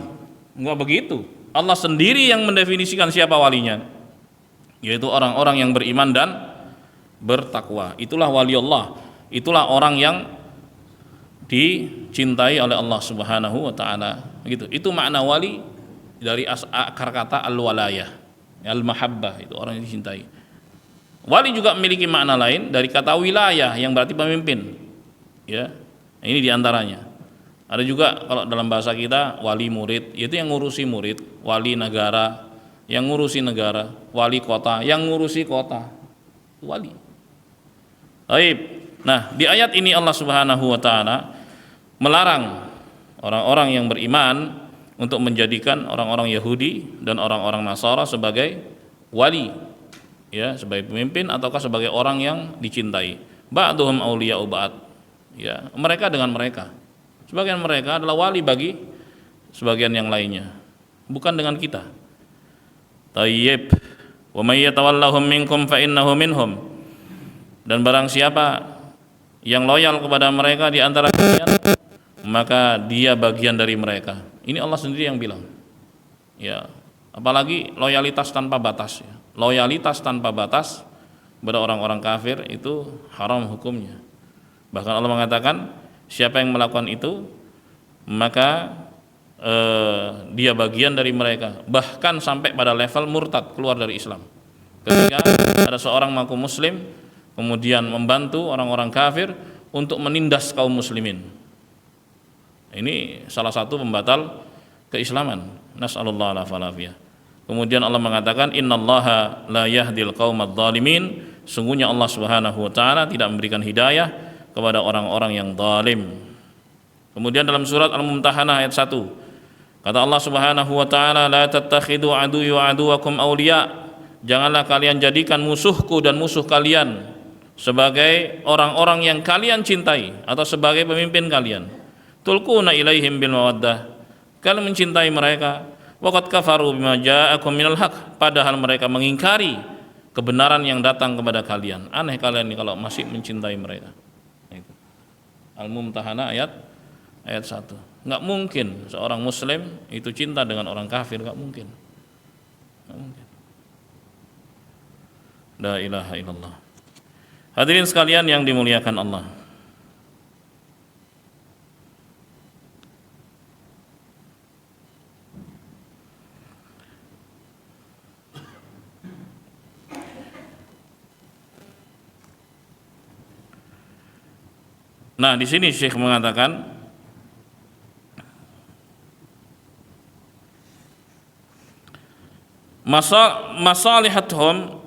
Enggak begitu. Allah sendiri yang mendefinisikan siapa walinya, yaitu orang-orang yang beriman dan bertakwa. Itulah wali Allah. Itulah orang yang dicintai oleh Allah Subhanahu wa taala. Gitu. Itu makna wali dari akar kata al-walayah, al-mahabbah, itu orang yang dicintai. Wali juga memiliki makna lain dari kata wilayah yang berarti pemimpin. Ya. Ini diantaranya. Ada juga kalau dalam bahasa kita wali murid, itu yang ngurusi murid, wali negara, yang ngurusi negara, wali kota, yang ngurusi kota. Wali. Baik. Nah, di ayat ini Allah Subhanahu wa taala melarang orang-orang yang beriman untuk menjadikan orang-orang Yahudi dan orang-orang Nasara sebagai wali, ya, sebagai pemimpin ataukah sebagai orang yang dicintai. Ba'duhum auliya'u ba'd. Ya, mereka dengan mereka. Sebagian mereka adalah wali bagi sebagian yang lainnya, bukan dengan kita. Tayyib. Wa may yatawallahum minkum fa innahu minhum. Dan barang siapa yang loyal kepada mereka di antara kalian, maka dia bagian dari mereka. Ini Allah sendiri yang bilang. Ya, apalagi loyalitas tanpa batas, ya. Loyalitas tanpa batas kepada orang-orang kafir itu haram hukumnya. Bahkan Allah mengatakan siapa yang melakukan itu maka dia bagian dari mereka, bahkan sampai pada level murtad, keluar dari Islam. Ketika ada seorang mengaku muslim kemudian membantu orang-orang kafir untuk menindas kaum muslimin, ini salah satu pembatal keislaman. Nas'alullah al-afiyah. Kemudian Allah mengatakan innallaha la yahdil qaumadz zalimin. Sungguhnya Allah Subhanahu wa taala tidak memberikan hidayah kepada orang-orang yang zalim. Kemudian dalam surat Al-Mumtahanah ayat 1, kata Allah Subhanahu wa taala, la tattakhidu aduwwa wa aduwakum awliya. Janganlah kalian jadikan musuhku dan musuh kalian sebagai orang-orang yang kalian cintai atau sebagai pemimpin kalian. Tulquna ilaihim bil mawaddah. Kalian mencintai mereka. Waqad kafaru bima ja'akum minal haq. Padahal mereka mengingkari kebenaran yang datang kepada kalian. Aneh kalian ini kalau masih mencintai mereka. Al-Mumtahanah ayat 1. Nggak mungkin seorang muslim itu cinta dengan orang kafir, nggak mungkin. Nggak mungkin. La ilaha illallah. Hadirin sekalian yang dimuliakan Allah. Nah, di sini Syekh mengatakan masalihatuhum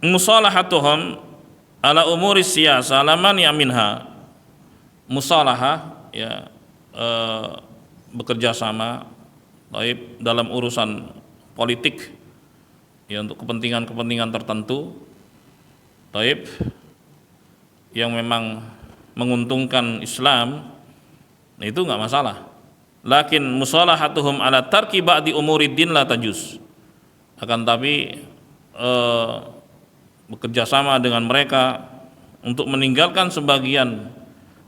musalahatuhum ala umuri siyasa laman yaminha. Musalahah ya, bekerja sama dalam urusan politik ya, untuk kepentingan-kepentingan tertentu yang memang menguntungkan Islam, nah itu enggak masalah. Lakin musalahatuhum ala tarki ba'di umuriddin la tajuz. Akan tapi bekerja sama dengan mereka untuk meninggalkan sebagian,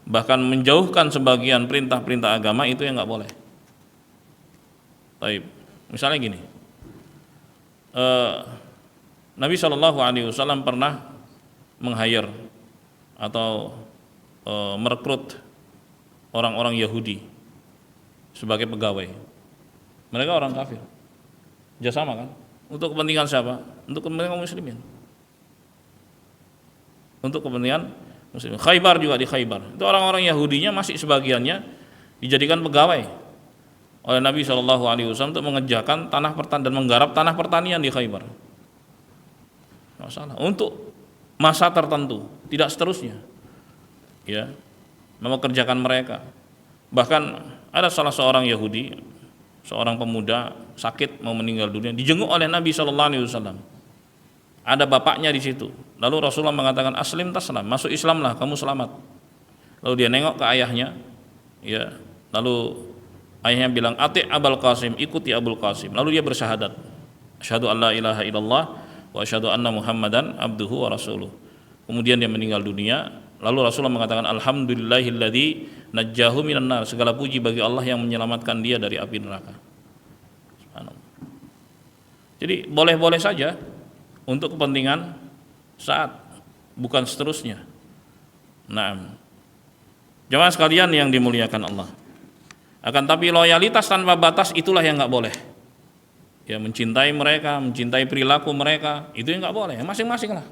bahkan menjauhkan sebagian perintah-perintah agama, itu yang nggak boleh. Misalnya gini, Nabi SAW pernah meng-hire atau merekrut orang-orang Yahudi sebagai pegawai. Mereka orang kafir, kerjasama kan? Untuk kepentingan siapa? Untuk kepentingan muslimin. Untuk kepentingan muslimin. Khaybar juga, di Khaybar itu orang-orang Yahudinya masih sebagiannya dijadikan pegawai oleh Nabi SAW untuk mengerjakan tanah pertanian dan menggarap tanah pertanian di Khaybar. Masalah untuk masa tertentu, tidak seterusnya. Ya, mengerjakan mereka. Bahkan ada salah seorang Yahudi, seorang pemuda sakit mau meninggal dunia, dijenguk oleh Nabi SAW. Ada bapaknya di situ. Lalu Rasulullah mengatakan, aslim taslam, masuk Islamlah, kamu selamat. Lalu dia nengok ke ayahnya, ya. Lalu ayahnya bilang, ati' Abul Qasim, ikuti Abul Qasim. Lalu dia bersyahadat, asyhadu an la ilaha illallah wa asyhadu anna Muhammadan abduhu wa rasuluh. Kemudian dia meninggal dunia. Lalu Rasulullah mengatakan, alhamdulillahilladzi najjahu minan nar, segala puji bagi Allah yang menyelamatkan dia dari api neraka. Subhanallah. Jadi boleh-boleh saja untuk kepentingan saat, bukan seterusnya. Nah, jemaah sekalian yang dimuliakan Allah, akan tapi loyalitas tanpa batas itulah yang nggak boleh. Ya, mencintai mereka, mencintai perilaku mereka, itu yang nggak boleh. Masing-masing lah,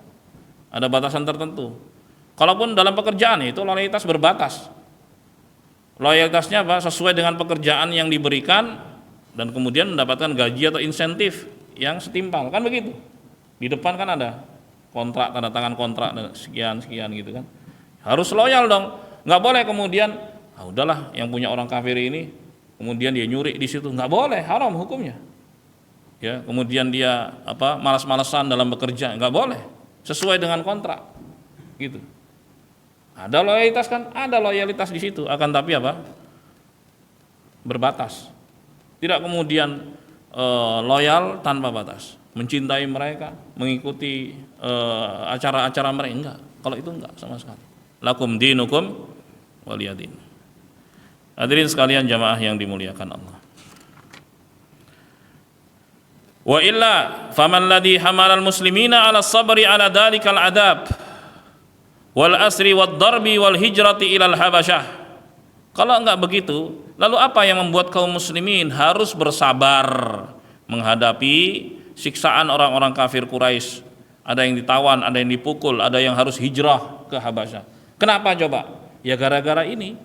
ada batasan tertentu. Kalaupun dalam pekerjaan itu loyalitas berbatas. Loyalitasnya apa? Sesuai dengan pekerjaan yang diberikan dan kemudian mendapatkan gaji atau insentif yang setimpal, kan begitu. Di depan kan ada kontrak, tanda tangan kontrak dan sekian gitu kan. Harus loyal dong. Nggak boleh kemudian, udahlah yang punya orang kafir ini, kemudian dia nyuri di situ, nggak boleh, haram hukumnya. Ya, kemudian dia malas-malasan dalam bekerja, nggak boleh. Sesuai dengan kontrak, gitu. Ada loyalitas kan? Ada loyalitas di situ, akan tapi berbatas. Tidak kemudian loyal tanpa batas, mencintai mereka, mengikuti acara-acara mereka, enggak. Kalau itu enggak sama sekali. Lakum dinukum waliyadin. Hadirin sekalian jamaah yang dimuliakan Allah. Wa illa faman ladzi hamalal muslimina ala sabri ala dalikal adab wal asri wad darbi wal hijrati ilal habasyah. Kalau enggak begitu, lalu apa yang membuat kaum muslimin harus bersabar menghadapi siksaan orang-orang kafir Quraisy? Ada yang ditawan, ada yang dipukul, ada yang harus hijrah ke Habasyah. Kenapa coba? Ya gara-gara ini.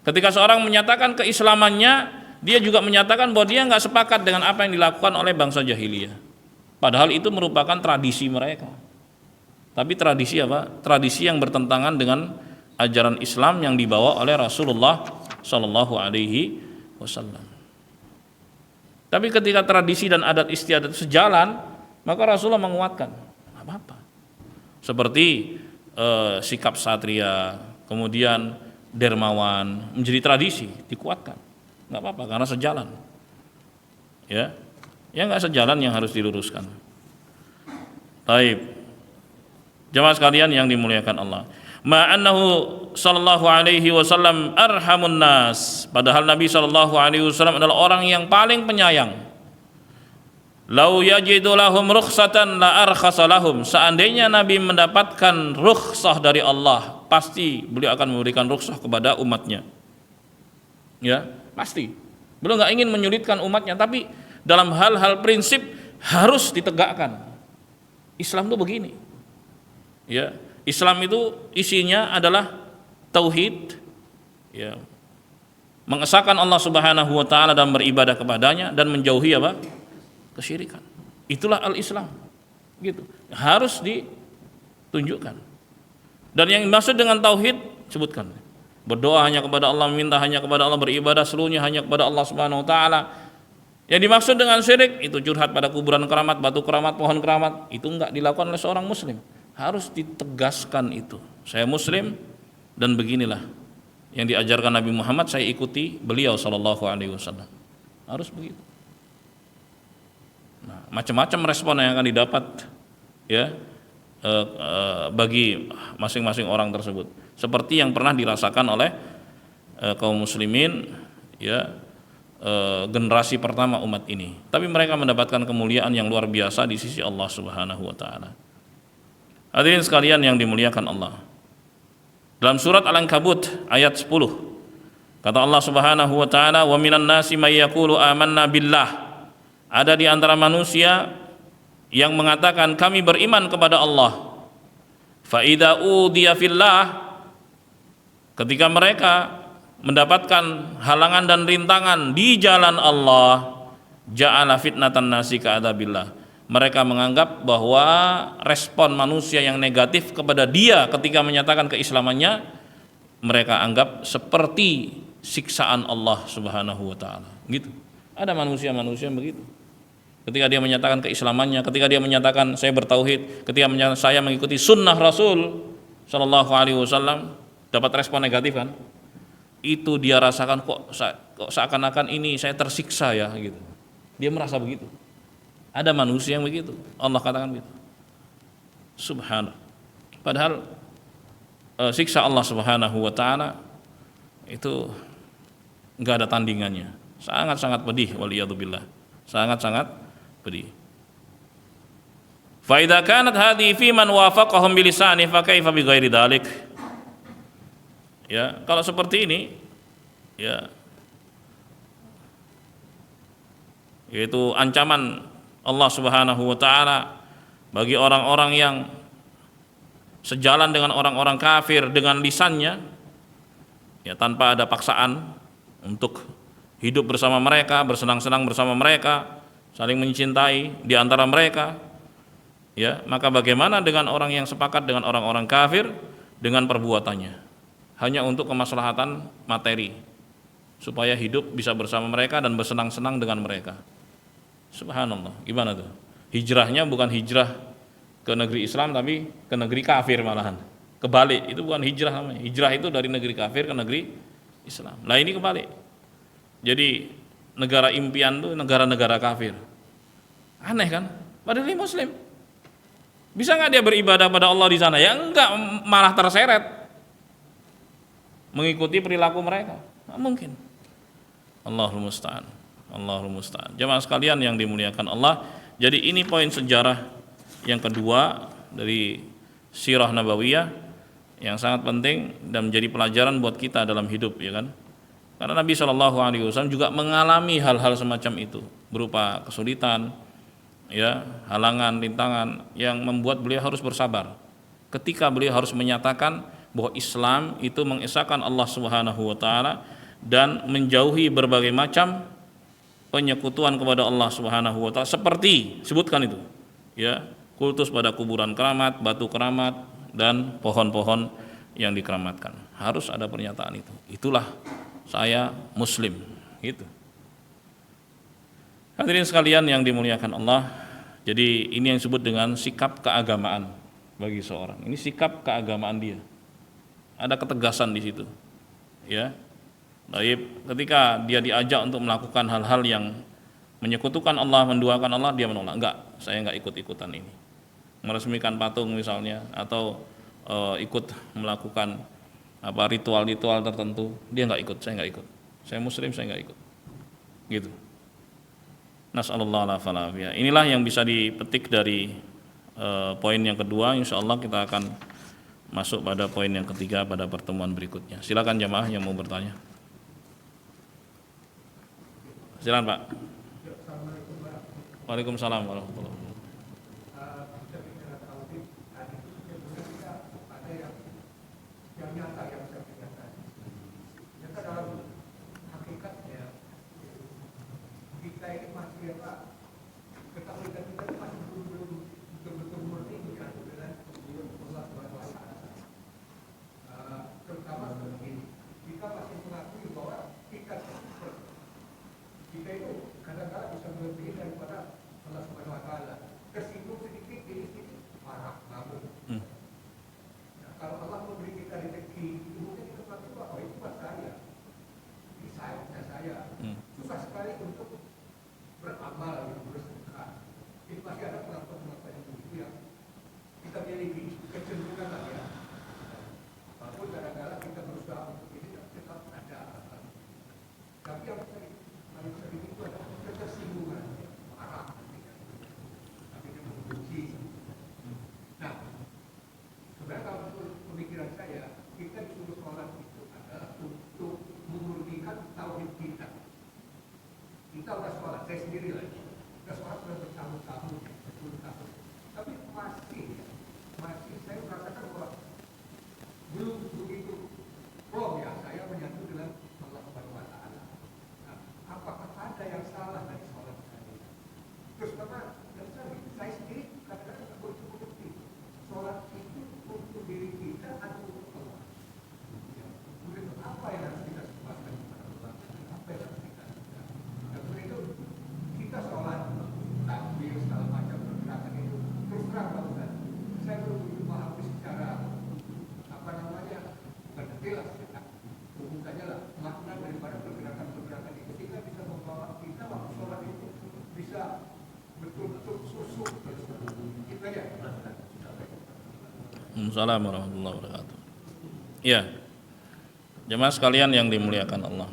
Ketika seorang menyatakan keislamannya, dia juga menyatakan bahwa dia enggak sepakat dengan apa yang dilakukan oleh bangsa jahiliyah. Padahal itu merupakan tradisi mereka. Tapi tradisi Tradisi yang bertentangan dengan ajaran Islam yang dibawa oleh Rasulullah Shallallahu Alaihi Wasallam. Tapi ketika tradisi dan adat istiadat sejalan, maka Rasulullah menguatkan, nggak apa-apa. Seperti sikap satria, kemudian dermawan menjadi tradisi, dikuatkan, nggak apa-apa karena sejalan. Ya, yang nggak sejalan yang harus diluruskan. Baik. Jemaah sekalian yang dimuliakan Allah, ma'annahu sallallahu alaihi wasallam arhamun nas, padahal Nabi sallallahu alaihi wasallam adalah orang yang paling penyayang. Lau yajidu lahum rukhsatan la arkhasa lahum, seandainya Nabi mendapatkan rukhsah dari Allah, pasti beliau akan memberikan rukhsah kepada umatnya. Ya, pasti. Beliau enggak ingin menyulitkan umatnya, tapi dalam hal-hal prinsip harus ditegakkan. Islam itu begini. Ya, Islam itu isinya adalah tauhid, ya, mengesahkan Allah Subhanahu wa taala dan beribadah kepadanya dan menjauhi apa? Kesyirikan. Itulah al-Islam. Gitu. Harus ditunjukkan. Dan yang dimaksud dengan tauhid sebutkan. Berdoa hanya kepada Allah, meminta hanya kepada Allah, beribadah seluruhnya hanya kepada Allah Subhanahu wa taala. Yang dimaksud dengan syirik itu curhat pada kuburan keramat, batu keramat, pohon keramat, itu enggak dilakukan oleh seorang muslim. Harus ditegaskan itu. Saya muslim dan beginilah yang diajarkan Nabi Muhammad, saya ikuti beliau sallallahu alaihi wasallam. Harus begitu. Nah, macam-macam respon yang akan didapat ya bagi masing-masing orang tersebut. Seperti yang pernah dirasakan oleh kaum muslimin ya generasi pertama umat ini. Tapi mereka mendapatkan kemuliaan yang luar biasa di sisi Allah Subhanahu wa taala. Hadirin sekalian yang dimuliakan Allah. Dalam surat Al-Ankabut ayat 10 kata Allah Subhanahu wa taala, "Wa minan nasi may yaqulu amanna billah." Ada di antara manusia yang mengatakan kami beriman kepada Allah. Fa idza udiya fillah, ketika mereka mendapatkan halangan dan rintangan di jalan Allah, ja'ala fitnatan nasi ka'adzabillah. Mereka menganggap bahwa respon manusia yang negatif kepada dia ketika menyatakan keislamannya, mereka anggap seperti siksaan Allah Subhanahu wa taala. Gitu. Ada manusia-manusia yang begitu. Ketika dia menyatakan keislamannya, ketika dia menyatakan saya bertauhid, ketika menyatakan saya mengikuti sunnah Rasul sallallahu alaihi wasallam, dapat respon negatif kan? Itu dia rasakan kok seakan-akan ini saya tersiksa ya gitu. Dia merasa begitu. Ada manusia yang begitu. Allah katakan begitu. Subhanallah. Padahal siksa Allah Subhanahu wa taala itu enggak ada tandingannya. Sangat-sangat pedih waliyadzubillah. Sangat-sangat pedih. Fa idza kanat hadhihi fi man wafaqahum bilisani fa kaifa bi ghairi dzalik? Ya, kalau seperti ini ya yaitu ancaman Allah Subhanahu wa taala bagi orang-orang yang sejalan dengan orang-orang kafir dengan lisannya ya tanpa ada paksaan untuk hidup bersama mereka, bersenang-senang bersama mereka, saling mencintai di antara mereka. Ya, maka bagaimana dengan orang yang sepakat dengan orang-orang kafir dengan perbuatannya? Hanya untuk kemaslahatan materi supaya hidup bisa bersama mereka dan bersenang-senang dengan mereka. Subhanallah, gimana tuh? Hijrahnya bukan hijrah ke negeri Islam tapi ke negeri kafir malahan. Kebalik, itu bukan hijrah namanya. Hijrah itu dari negeri kafir ke negeri Islam. Nah, ini kebalik. Jadi negara impian tuh negara-negara kafir. Aneh kan? Padahal ini muslim. Bisa nggak dia beribadah pada Allah di sana? Ya enggak, malah terseret mengikuti perilaku mereka. Nah, mungkin. Allahul musta'an. Allahul musta'an. Jamaah sekalian yang dimuliakan Allah, jadi ini poin sejarah yang kedua dari sirah nabawiyah yang sangat penting dan menjadi pelajaran buat kita dalam hidup, ya kan? Karena Nabi Shallallahu alaihi wasallam juga mengalami hal-hal semacam itu, berupa kesulitan, ya, halangan, rintangan yang membuat beliau harus bersabar. Ketika beliau harus menyatakan bahwa Islam itu mengesahkan Allah Subhanahu wa taala dan menjauhi berbagai macam penyekutuan kepada Allah Subhanahu wa taala seperti sebutkan itu ya, kultus pada kuburan keramat, batu keramat dan pohon-pohon yang dikeramatkan. Harus ada pernyataan itu. Itulah saya muslim gitu. Hadirin sekalian yang dimuliakan Allah, jadi ini yang disebut dengan sikap keagamaan bagi seorang. Ini sikap keagamaan dia. Ada ketegasan di situ. Ya. Baik, ketika dia diajak untuk melakukan hal-hal yang menyekutukan Allah, menduakan Allah, dia menolak. Enggak, saya enggak ikut-ikutan ini. Meresmikan patung misalnya atau ikut melakukan ritual-ritual tertentu, dia enggak ikut, saya enggak ikut. Saya muslim, saya enggak ikut. Gitu. Nas'alullah al-afiyah. Inilah yang bisa dipetik dari poin yang kedua. Insyaallah kita akan masuk pada poin yang ketiga pada pertemuan berikutnya. Silakan jamaah yang mau bertanya. Silakan Pak. Waalaikumsalam warahmatullahi wabarakatuh. sendiri lagi. Kita sholat sudah bersama-sama, bersama. Tapi masih saya merasakan bahwa belum begitu plong ya saya menyatu dengan Allah Subhanahu wa taala. Nah, apakah ada yang salah dari sholat saya? Terus karena saya sendiri kadang-kadang tak berbukti sholat itu untuk diri kita atau untuk Allah. Ya, kemudian apa yang harus kita sebutkan kepada Allah? Apa yang harus kita lakukan? Dan kemudian itu kita sholat takbir segala macam pergerakan itu terus terang banget. Saya belum begitu paham secara apa namanya bukan detail ya. Bukannya lah makna daripada pergerakan-pergerakan itu kita bisa membawa kita waktu sholat itu bisa betul-betul susuk kita ya. Assalamualaikum warahmatullahi wabarakatuh. Ya, jemaah sekalian yang dimuliakan Allah.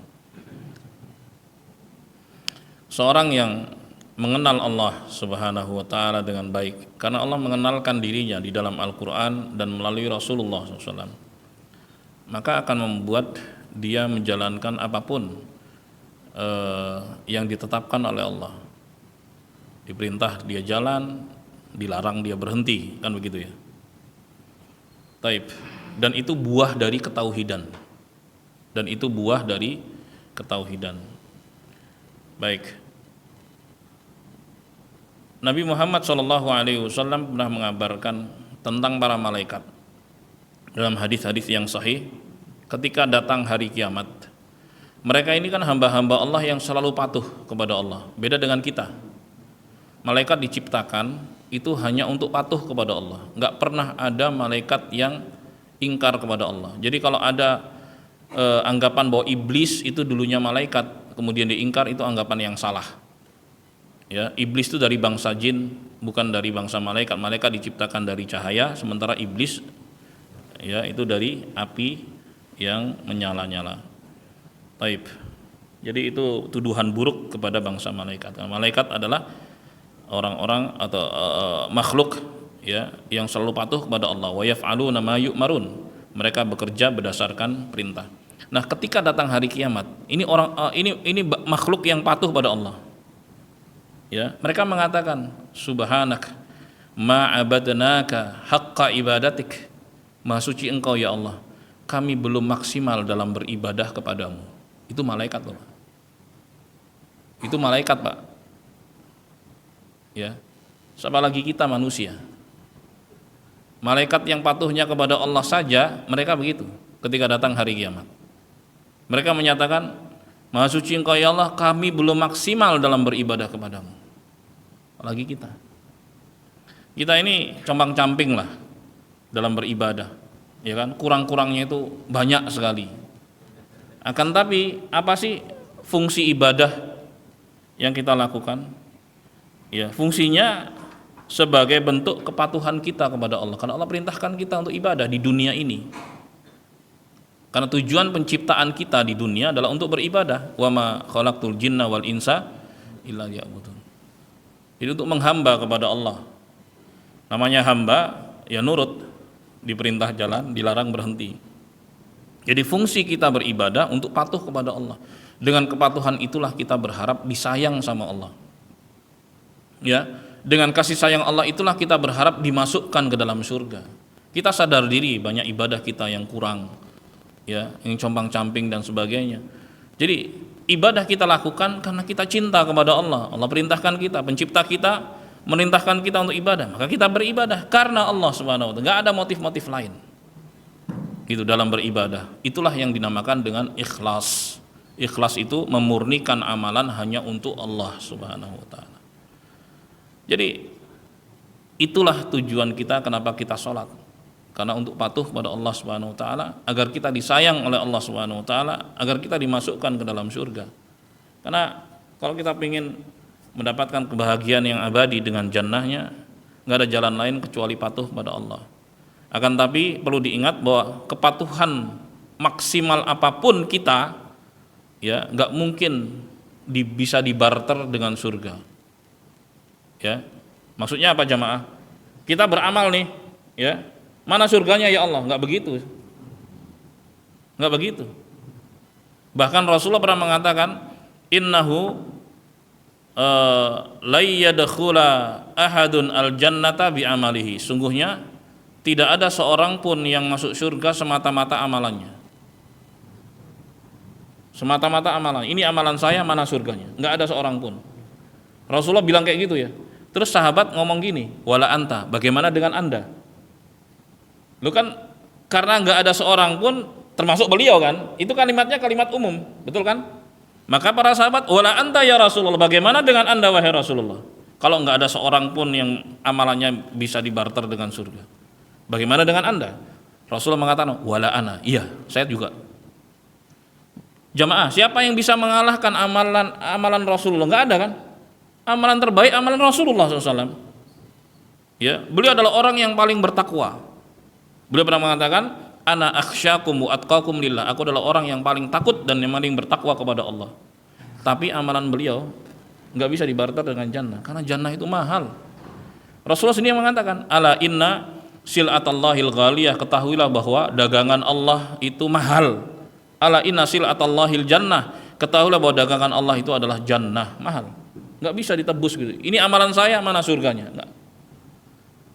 Seorang yang mengenal Allah Subhanahu wa taala dengan baik, karena Allah mengenalkan dirinya di dalam Al-Qur'an dan melalui Rasulullah SAW, maka akan membuat dia menjalankan apapun yang ditetapkan oleh Allah. Diperintah dia jalan, dilarang dia berhenti, kan begitu ya. Taib. Dan itu buah dari ketauhidan. Baik. Nabi Muhammad SAW pernah mengabarkan tentang para malaikat dalam hadis-hadis yang sahih. Ketika datang hari kiamat, mereka ini kan hamba-hamba Allah yang selalu patuh kepada Allah. Beda dengan kita. Malaikat diciptakan itu hanya untuk patuh kepada Allah. Enggak pernah ada malaikat yang ingkar kepada Allah. Jadi kalau ada anggapan bahwa iblis itu dulunya malaikat kemudian diingkar, itu anggapan yang salah. Ya, iblis itu dari bangsa jin, bukan dari bangsa malaikat. Malaikat diciptakan dari cahaya, sementara iblis ya itu dari api yang menyala-nyala. Taib. Jadi itu tuduhan buruk kepada bangsa malaikat. Karena malaikat adalah orang-orang atau makhluk ya yang selalu patuh kepada Allah. Wa yaf'aluna ma yu'marun. Mereka bekerja berdasarkan perintah. Nah, ketika datang hari kiamat, ini makhluk yang patuh pada Allah. Ya, mereka mengatakan subhanak ma abadnaka haqqa ibadatik. Maha suci Engkau ya Allah, kami belum maksimal dalam beribadah kepadamu. Itu malaikat loh. Itu malaikat, Pak. Ya. Siapa lagi kita manusia? Malaikat yang patuhnya kepada Allah saja mereka begitu ketika datang hari kiamat. Mereka menyatakan, Maha suci Engkau ya Allah, kami belum maksimal dalam beribadah kepadamu. Apalagi kita. Kita ini compang-camping lah dalam beribadah. Ya kan? Kurang-kurangnya itu banyak sekali. Akan tapi apa sih fungsi ibadah yang kita lakukan? Ya, fungsinya sebagai bentuk kepatuhan kita kepada Allah. Karena Allah perintahkan kita untuk ibadah di dunia ini. Karena tujuan penciptaan kita di dunia adalah untuk beribadah. Wa ma khalaqtul jinna wal insa illa liya'budun. Itu untuk menghamba kepada Allah. Namanya hamba ya nurut, diperintah jalan, dilarang berhenti. Jadi fungsi kita beribadah untuk patuh kepada Allah. Dengan kepatuhan itulah kita berharap disayang sama Allah. Ya, dengan kasih sayang Allah itulah kita berharap dimasukkan ke dalam surga. Kita sadar diri banyak ibadah kita yang kurang, ya, yang compang-camping dan sebagainya. Jadi ibadah kita lakukan karena kita cinta kepada Allah. Allah perintahkan kita, pencipta kita merintahkan kita untuk ibadah, maka kita beribadah karena Allah Subhanahu wa taala. Enggak ada motif-motif lain. Itu dalam beribadah. Itulah yang dinamakan dengan ikhlas. Ikhlas itu memurnikan amalan hanya untuk Allah Subhanahu wa taala. Jadi itulah tujuan kita kenapa kita sholat. Karena untuk patuh kepada Allah Subhanahu wa taala, agar kita disayang oleh Allah Subhanahu wa taala, agar kita dimasukkan ke dalam surga. Karena kalau kita ingin mendapatkan kebahagiaan yang abadi dengan jannahnya, enggak ada jalan lain kecuali patuh kepada Allah. Akan tapi perlu diingat bahwa kepatuhan maksimal apapun kita ya enggak mungkin bisa dibarter dengan surga. Ya. Maksudnya apa jamaah? Kita beramal nih, ya. Mana surganya ya Allah? Enggak begitu. Enggak begitu. Bahkan Rasulullah pernah mengatakan, innahu la yadkhula ahadun al-jannata bi amalihi. Sungguhnya tidak ada seorang pun yang masuk surga semata-mata amalannya. Semata-mata amalan. Ini amalan saya, mana surganya? Enggak ada seorang pun. Rasulullah bilang kayak gitu ya. Terus sahabat ngomong gini, wala anta, bagaimana dengan Anda? Lu kan karena enggak ada seorang pun, termasuk beliau kan, itu kalimatnya kalimat umum, betul kan? Maka para sahabat, wala anta ya Rasulullah, bagaimana dengan Anda wahai Rasulullah? Kalau enggak ada seorang pun yang amalannya bisa dibarter dengan surga, bagaimana dengan Anda? Rasulullah mengatakan, wala ana, iya, saya juga. Jamaah, siapa yang bisa mengalahkan amalan Rasulullah? Enggak ada kan? Amalan terbaik amalan Rasulullah SAW. Ya, beliau adalah orang yang paling bertakwa. Beliau pernah mengatakan, ana akhsyakum wa atqakum lillah. Aku adalah orang yang paling takut dan yang paling bertakwa kepada Allah. Tapi amalan beliau enggak bisa dibarter dengan jannah, karena jannah itu mahal. Rasulullah sendiri mengatakan, ala inna sil'atallahil ghaliyah, ketahuilah bahwa dagangan Allah itu mahal. Ala inna sil'atallahil jannah, ketahuilah bahwa dagangan Allah itu adalah jannah, mahal, nggak bisa ditebus gitu. Ini amalan saya, mana surganya? Nggak.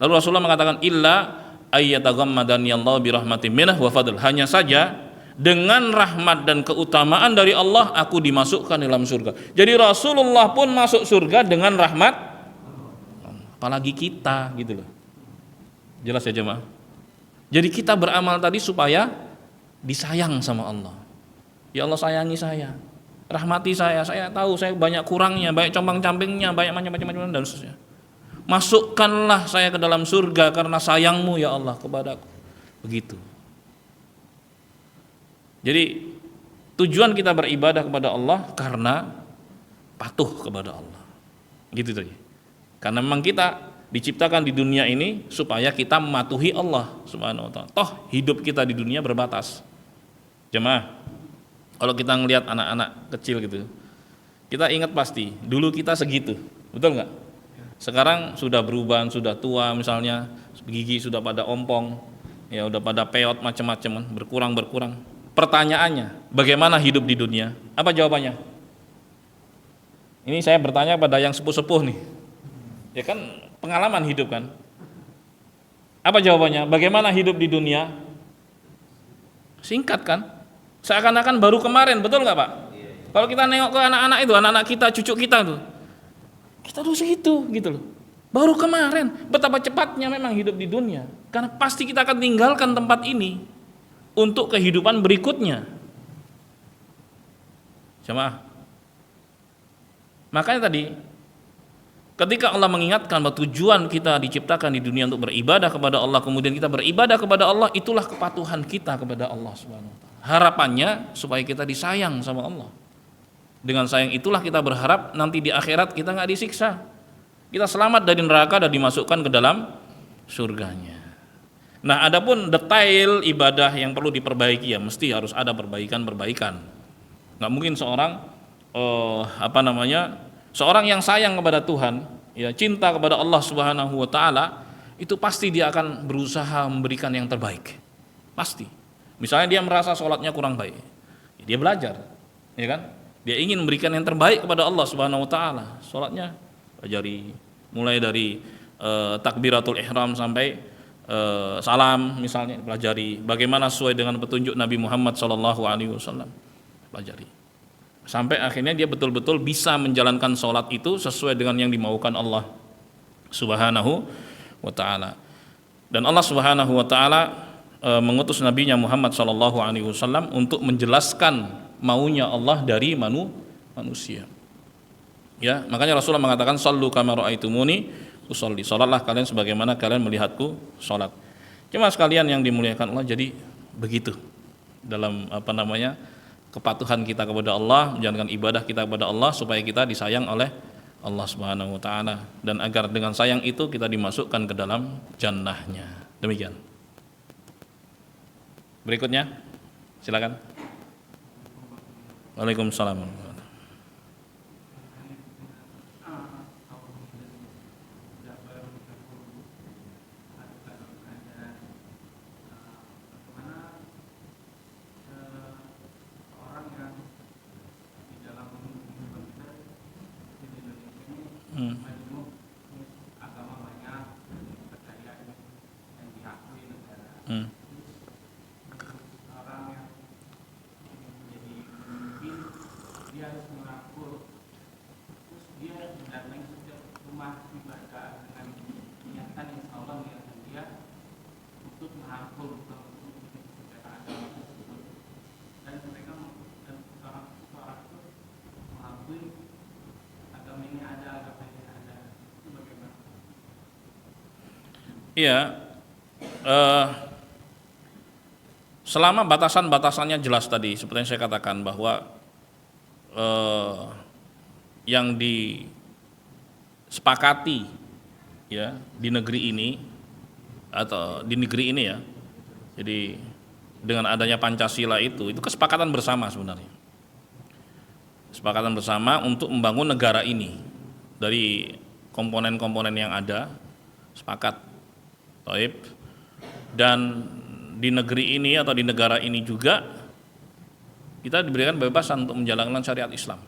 Lalu Rasulullah mengatakan, illa ayyataghammadani Allah birahmatin minah wa fadl, hanya saja dengan rahmat dan keutamaan dari Allah aku dimasukkan dalam surga. Jadi Rasulullah pun masuk surga dengan rahmat, apalagi kita gitu loh. Jelas ya jemaah? Jadi kita beramal tadi supaya disayang sama Allah. Ya Allah, sayangi saya, rahmati saya tahu saya banyak kurangnya, banyak compang-campingnya, banyak macam-macam dan seterusnya. Masukkanlah saya ke dalam surga karena sayangmu ya Allah kepadaku. Begitu. Jadi tujuan kita beribadah kepada Allah karena patuh kepada Allah. Gitu tadi. Karena memang kita diciptakan di dunia ini supaya kita mematuhi Allah Subhanahu wa taala. Toh hidup kita di dunia berbatas. Jemaah, kalau kita ngelihat anak-anak kecil gitu, kita ingat pasti dulu kita segitu, betul nggak? Sekarang sudah berubah, sudah tua misalnya, gigi sudah pada ompong, ya udah pada peot macam-macam, berkurang. Pertanyaannya, bagaimana hidup di dunia? Apa jawabannya? Ini saya bertanya pada yang sepuh-sepuh nih, ya kan pengalaman hidup kan? Apa jawabannya? Bagaimana hidup di dunia? Singkat kan? Seakan-akan baru kemarin, betul nggak Pak? Kalau kita nengok ke anak-anak itu, anak-anak kita, cucu kita tuh, kita tuh segitu gitu loh. Baru kemarin, betapa cepatnya memang hidup di dunia. Karena pasti kita akan tinggalkan tempat ini untuk kehidupan berikutnya. Jemaah. Makanya tadi, ketika Allah mengingatkan bahwa tujuan kita diciptakan di dunia untuk beribadah kepada Allah, kemudian kita beribadah kepada Allah, itulah kepatuhan kita kepada Allah Subhanahu wa taala. Harapannya supaya kita disayang sama Allah. Dengan sayang itulah kita berharap nanti di akhirat kita nggak disiksa, kita selamat dari neraka dan dimasukkan ke dalam surganya. Nah, adapun detail ibadah yang perlu diperbaiki, ya mesti harus ada perbaikan. Nggak mungkin seorang seorang yang sayang kepada Tuhan, ya cinta kepada Allah Subhanahu wa taala, itu pasti dia akan berusaha memberikan yang terbaik. Pasti. Misalnya dia merasa sholatnya kurang baik, dia belajar, ya kan? Dia ingin memberikan yang terbaik kepada Allah Subhanahu wa taala. Sholatnya pelajari, mulai dari takbiratul ihram sampai salam misalnya, pelajari bagaimana sesuai dengan petunjuk Nabi Muhammad SAW, pelajari. Sampai akhirnya dia betul-betul bisa menjalankan sholat itu sesuai dengan yang dimaukan Allah Subhanahu wa taala. Dan Allah Subhanahu wa taala mengutus nabinya Muhammad SAW untuk menjelaskan maunya Allah dari manusia. Ya, makanya Rasulullah mengatakan sallu kama raaitumuni usolli. Salatlah kalian sebagaimana kalian melihatku salat. Cuma sekalian yang dimuliakan Allah, jadi begitu dalam kepatuhan kita kepada Allah, menjalankan ibadah kita kepada Allah supaya kita disayang oleh Allah Subhanahu wa taala, dan agar dengan sayang itu kita dimasukkan ke dalam jannahnya. Demikian. Berikutnya, silakan. Waalaikumsalam. Hmm. Orang yang menjadi pemimpin, dia harus merangkul, terus dia mendatangi setiap rumah ibadah dengan niatan yang Allah mengingatkan dia untuk merangkul, bukan untuk secara agama tersebut. Dan mereka dan seorang itu mengakui agama ini ada, agama ini ada. Itu bagaimana? Iya, selama batasan-batasannya jelas tadi, seperti yang saya katakan bahwa yang disepakati ya di negeri ini atau di negeri ini ya, jadi dengan adanya Pancasila itu kesepakatan bersama sebenarnya, kesepakatan bersama untuk membangun negara ini dari komponen-komponen yang ada, sepakat, taib. Dan di negeri ini atau di negara ini juga kita diberikan kebebasan untuk menjalankan syariat Islam,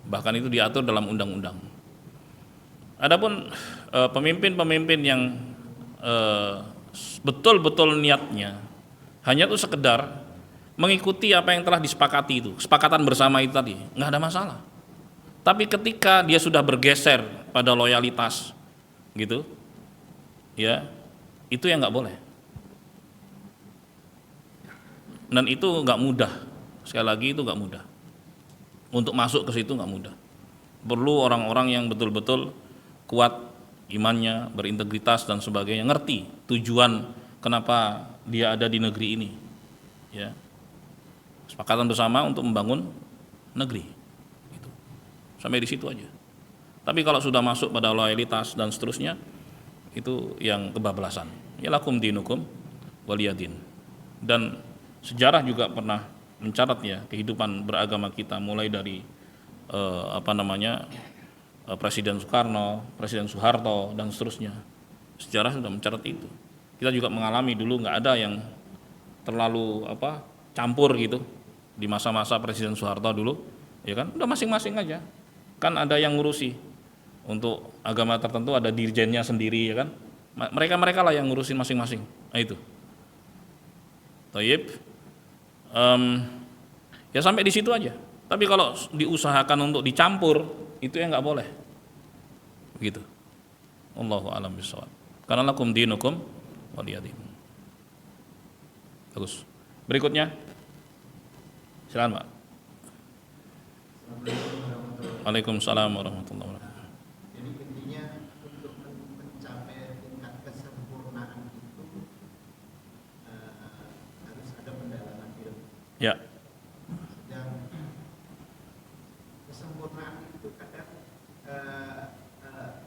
bahkan itu diatur dalam undang-undang. Adapun pemimpin-pemimpin yang betul-betul niatnya hanya itu sekedar mengikuti apa yang telah disepakati, itu kesepakatan bersama itu tadi, nggak ada masalah. Tapi ketika dia sudah bergeser pada loyalitas gitu ya, itu yang nggak boleh. Dan itu nggak mudah, sekali lagi itu nggak mudah, untuk masuk ke situ nggak mudah. Perlu orang-orang yang betul-betul kuat imannya, berintegritas dan sebagainya, ngerti tujuan kenapa dia ada di negeri ini ya, kesepakatan bersama untuk membangun negeri gitu. Sampai di situ aja. Tapi kalau sudah masuk pada loyalitas dan seterusnya, itu yang kebablasan. Ya lakum dinukum waliyadin. Dan sejarah juga pernah mencatat ya kehidupan beragama kita, mulai dari Presiden Soekarno, Presiden Soeharto dan seterusnya. Sejarah sudah mencatat itu. Kita juga mengalami dulu nggak ada yang terlalu campur gitu di masa-masa Presiden Soeharto dulu, ya kan? Udah masing-masing aja. Kan ada yang ngurusi. Untuk agama tertentu ada dirjennya sendiri, ya kan? Mereka lah yang ngurusin masing-masing. Nah itu. Taib. Ya sampai di situ aja. Tapi kalau diusahakan untuk dicampur, itu yang nggak boleh. Begitu. Allahu a'lam bishawab. Karena lakum dinukum waliyadin. Bagus. Berikutnya. Silakan, Pak. Waalaikumsalam warahmatullahi wabarakatuh. Jadi intinya untuk mencapai tingkat kesempurnaan itu harus ada pendalaman ilmu. Ya. Dan kesempurnaan itu kadang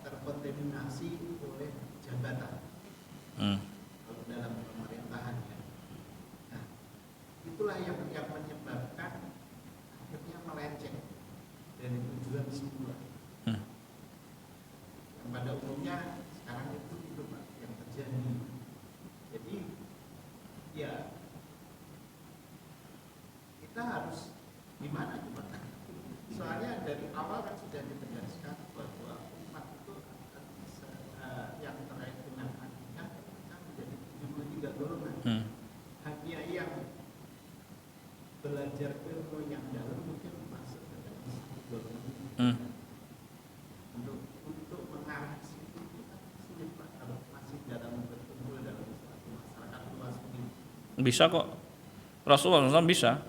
terkontaminasi oleh jabatan. Kalau dalam pemerintahan ya. Nah, itulah yang menyebabkan akhirnya melenceng dari tujuan semula. Yang pada umumnya sekarang itu Pak yang terjadi. Jadi ya kita harus gimana coba? Soalnya dari awal kan sudah ditegaskan bahwa umat itu yang terkait dengan akidah kan menjadi 73 golongan. Hanya yang belajar ilmu yang dalam mungkin masuk ke dalam satu golongan. Untuk mengarah ke situ kita sulit Pak kalau masih dalam berkumpul dalam satu masyarakat luas ini. Bisa kok. Rasulullah SAW bisa.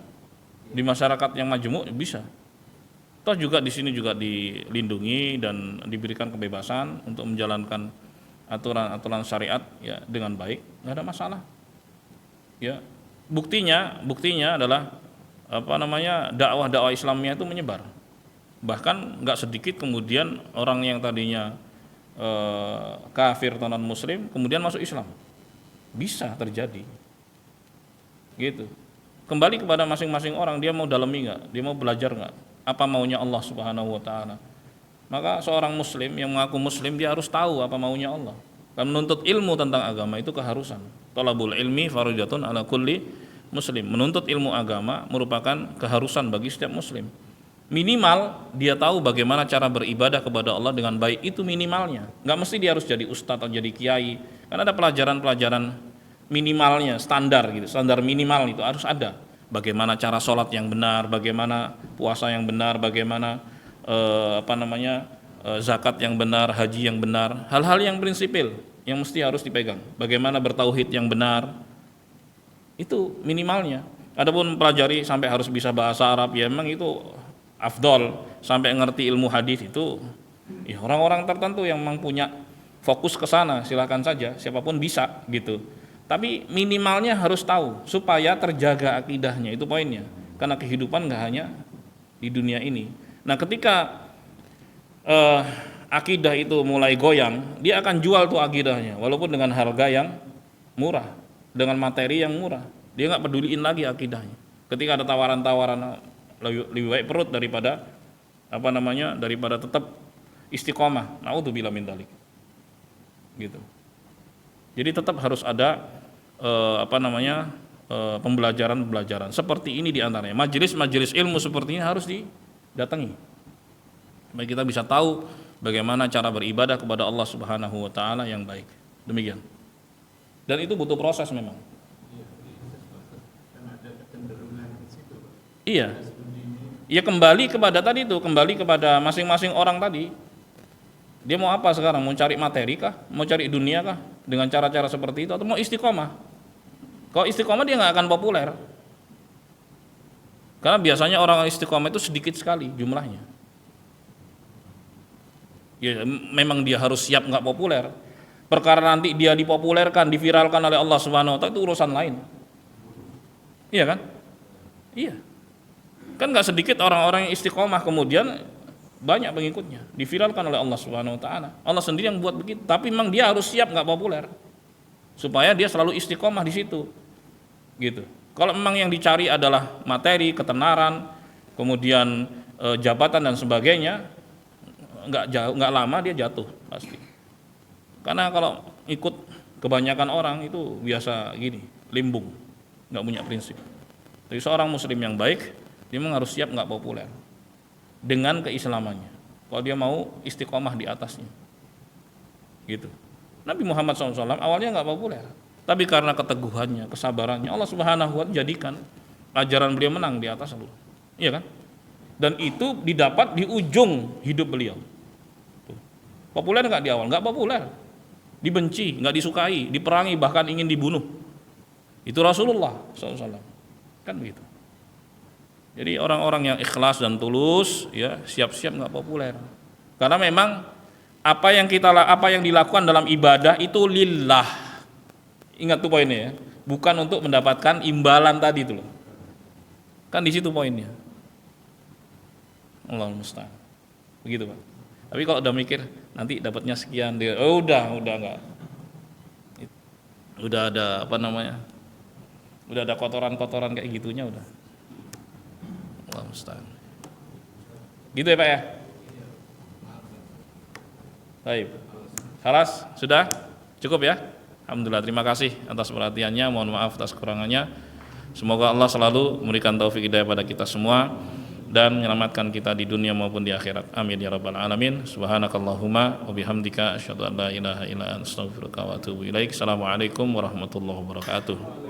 Di masyarakat yang majemuk bisa. Toh juga di sini juga dilindungi dan diberikan kebebasan untuk menjalankan aturan-aturan syariat ya dengan baik, nggak ada masalah. Ya, buktinya adalah dakwah Islamnya itu menyebar. Bahkan nggak sedikit kemudian orang yang tadinya kafir atau non muslim kemudian masuk Islam. Bisa terjadi. Gitu. Kembali kepada masing-masing orang, dia mau dalami nggak, dia mau belajar nggak, apa maunya Allah Subhanahu Wa Taala. Maka seorang muslim yang mengaku muslim dia harus tahu apa maunya Allah. Dan menuntut ilmu tentang agama itu keharusan. Thalabul ilmi fardhatun ala kulli muslim. Menuntut ilmu agama merupakan keharusan bagi setiap muslim. Minimal dia tahu bagaimana cara beribadah kepada Allah dengan baik, itu minimalnya. Nggak mesti dia harus jadi ustadz atau jadi kiai. Karena ada pelajaran-pelajaran minimalnya, standar gitu, standar minimal itu harus ada. Bagaimana cara sholat yang benar, bagaimana puasa yang benar, bagaimana zakat yang benar, haji yang benar, hal-hal yang prinsipil yang mesti harus dipegang. Bagaimana bertauhid yang benar, itu minimalnya. Adapun pelajari sampai harus bisa bahasa Arab, ya memang itu afdol. Sampai ngerti ilmu hadis itu, ya orang-orang tertentu yang memang punya fokus ke sana, silahkan saja, siapapun bisa gitu. Tapi minimalnya harus tahu supaya terjaga akidahnya, itu poinnya. Karena kehidupan nggak hanya di dunia ini. Nah, ketika akidah itu mulai goyang, dia akan jual tuh akidahnya, walaupun dengan harga yang murah, dengan materi yang murah. Dia nggak peduliin lagi akidahnya. Ketika ada tawaran-tawaran lebih baik perut daripada daripada tetap istiqomah. Naudzubillah min dzalik. Gitu. Jadi tetap harus ada pembelajaran seperti ini diantaranya. Majelis ilmu seperti ini harus didatangi. Supaya kita bisa tahu bagaimana cara beribadah kepada Allah Subhanahu wa taala yang baik. Demikian. Dan itu butuh proses memang. Iya. Ya kembali kepada tadi itu, kembali kepada masing-masing orang tadi. Dia mau apa sekarang? Mau cari materi kah? Mau cari dunia kah? Dengan cara-cara seperti itu, atau mau istiqomah? Kalau istiqomah dia nggak akan populer. Karena biasanya orang istiqomah itu sedikit sekali jumlahnya. Ya memang dia harus siap nggak populer. Perkara nanti dia dipopulerkan, diviralkan oleh Allah Subhanahu wa taala itu urusan lain. Iya kan? Iya. Kan nggak sedikit orang-orang yang istiqomah kemudian banyak pengikutnya, diviralkan oleh Allah Subhanahu wa taala. Allah sendiri yang buat begitu, tapi memang dia harus siap nggak populer. Supaya dia selalu istiqomah di situ. Gitu. Kalau memang yang dicari adalah materi, ketenaran, kemudian jabatan dan sebagainya, nggak lama dia jatuh pasti. Karena kalau ikut kebanyakan orang itu biasa gini, limbung, nggak punya prinsip. Jadi seorang muslim yang baik, dia memang harus siap nggak populer dengan keislamannya. Kalau dia mau istiqomah di atasnya, gitu. Nabi Muhammad SAW awalnya nggak populer, tapi karena keteguhannya, kesabarannya, Allah Subhanahu wa taala jadikan ajaran beliau menang di atas seluruh, iya kan? Dan itu didapat di ujung hidup beliau. Populer nggak di awal? Nggak populer, dibenci, nggak disukai, diperangi, bahkan ingin dibunuh. Itu Rasulullah SAW, kan begitu. Jadi orang-orang yang ikhlas dan tulus, ya siap-siap nggak populer, karena memang apa yang dilakukan dalam ibadah itu lillah. Ingat tuh poinnya ya, bukan untuk mendapatkan imbalan tadi itu loh. Kan di situ poinnya. Allahul musta'an. Begitu, Pak. Tapi kalau udah mikir nanti dapatnya sekian, dia udah enggak. Udah ada udah ada kotoran-kotoran kayak gitunya udah. Allahul musta'an. Gitu ya, Pak ya? Baik. Khalas, sudah? Cukup ya? Alhamdulillah, terima kasih atas perhatiannya. Mohon maaf atas kekurangannya. Semoga Allah selalu memberikan taufik hidayah pada kita semua dan menyelamatkan kita di dunia maupun di akhirat. Amin ya rabbal alamin. Subhanakallahumma wa bihamdika asyhadu an la ilaha illa anta astaghfiruka wa atubu ilaik. Assalamualaikum warahmatullahi wabarakatuh.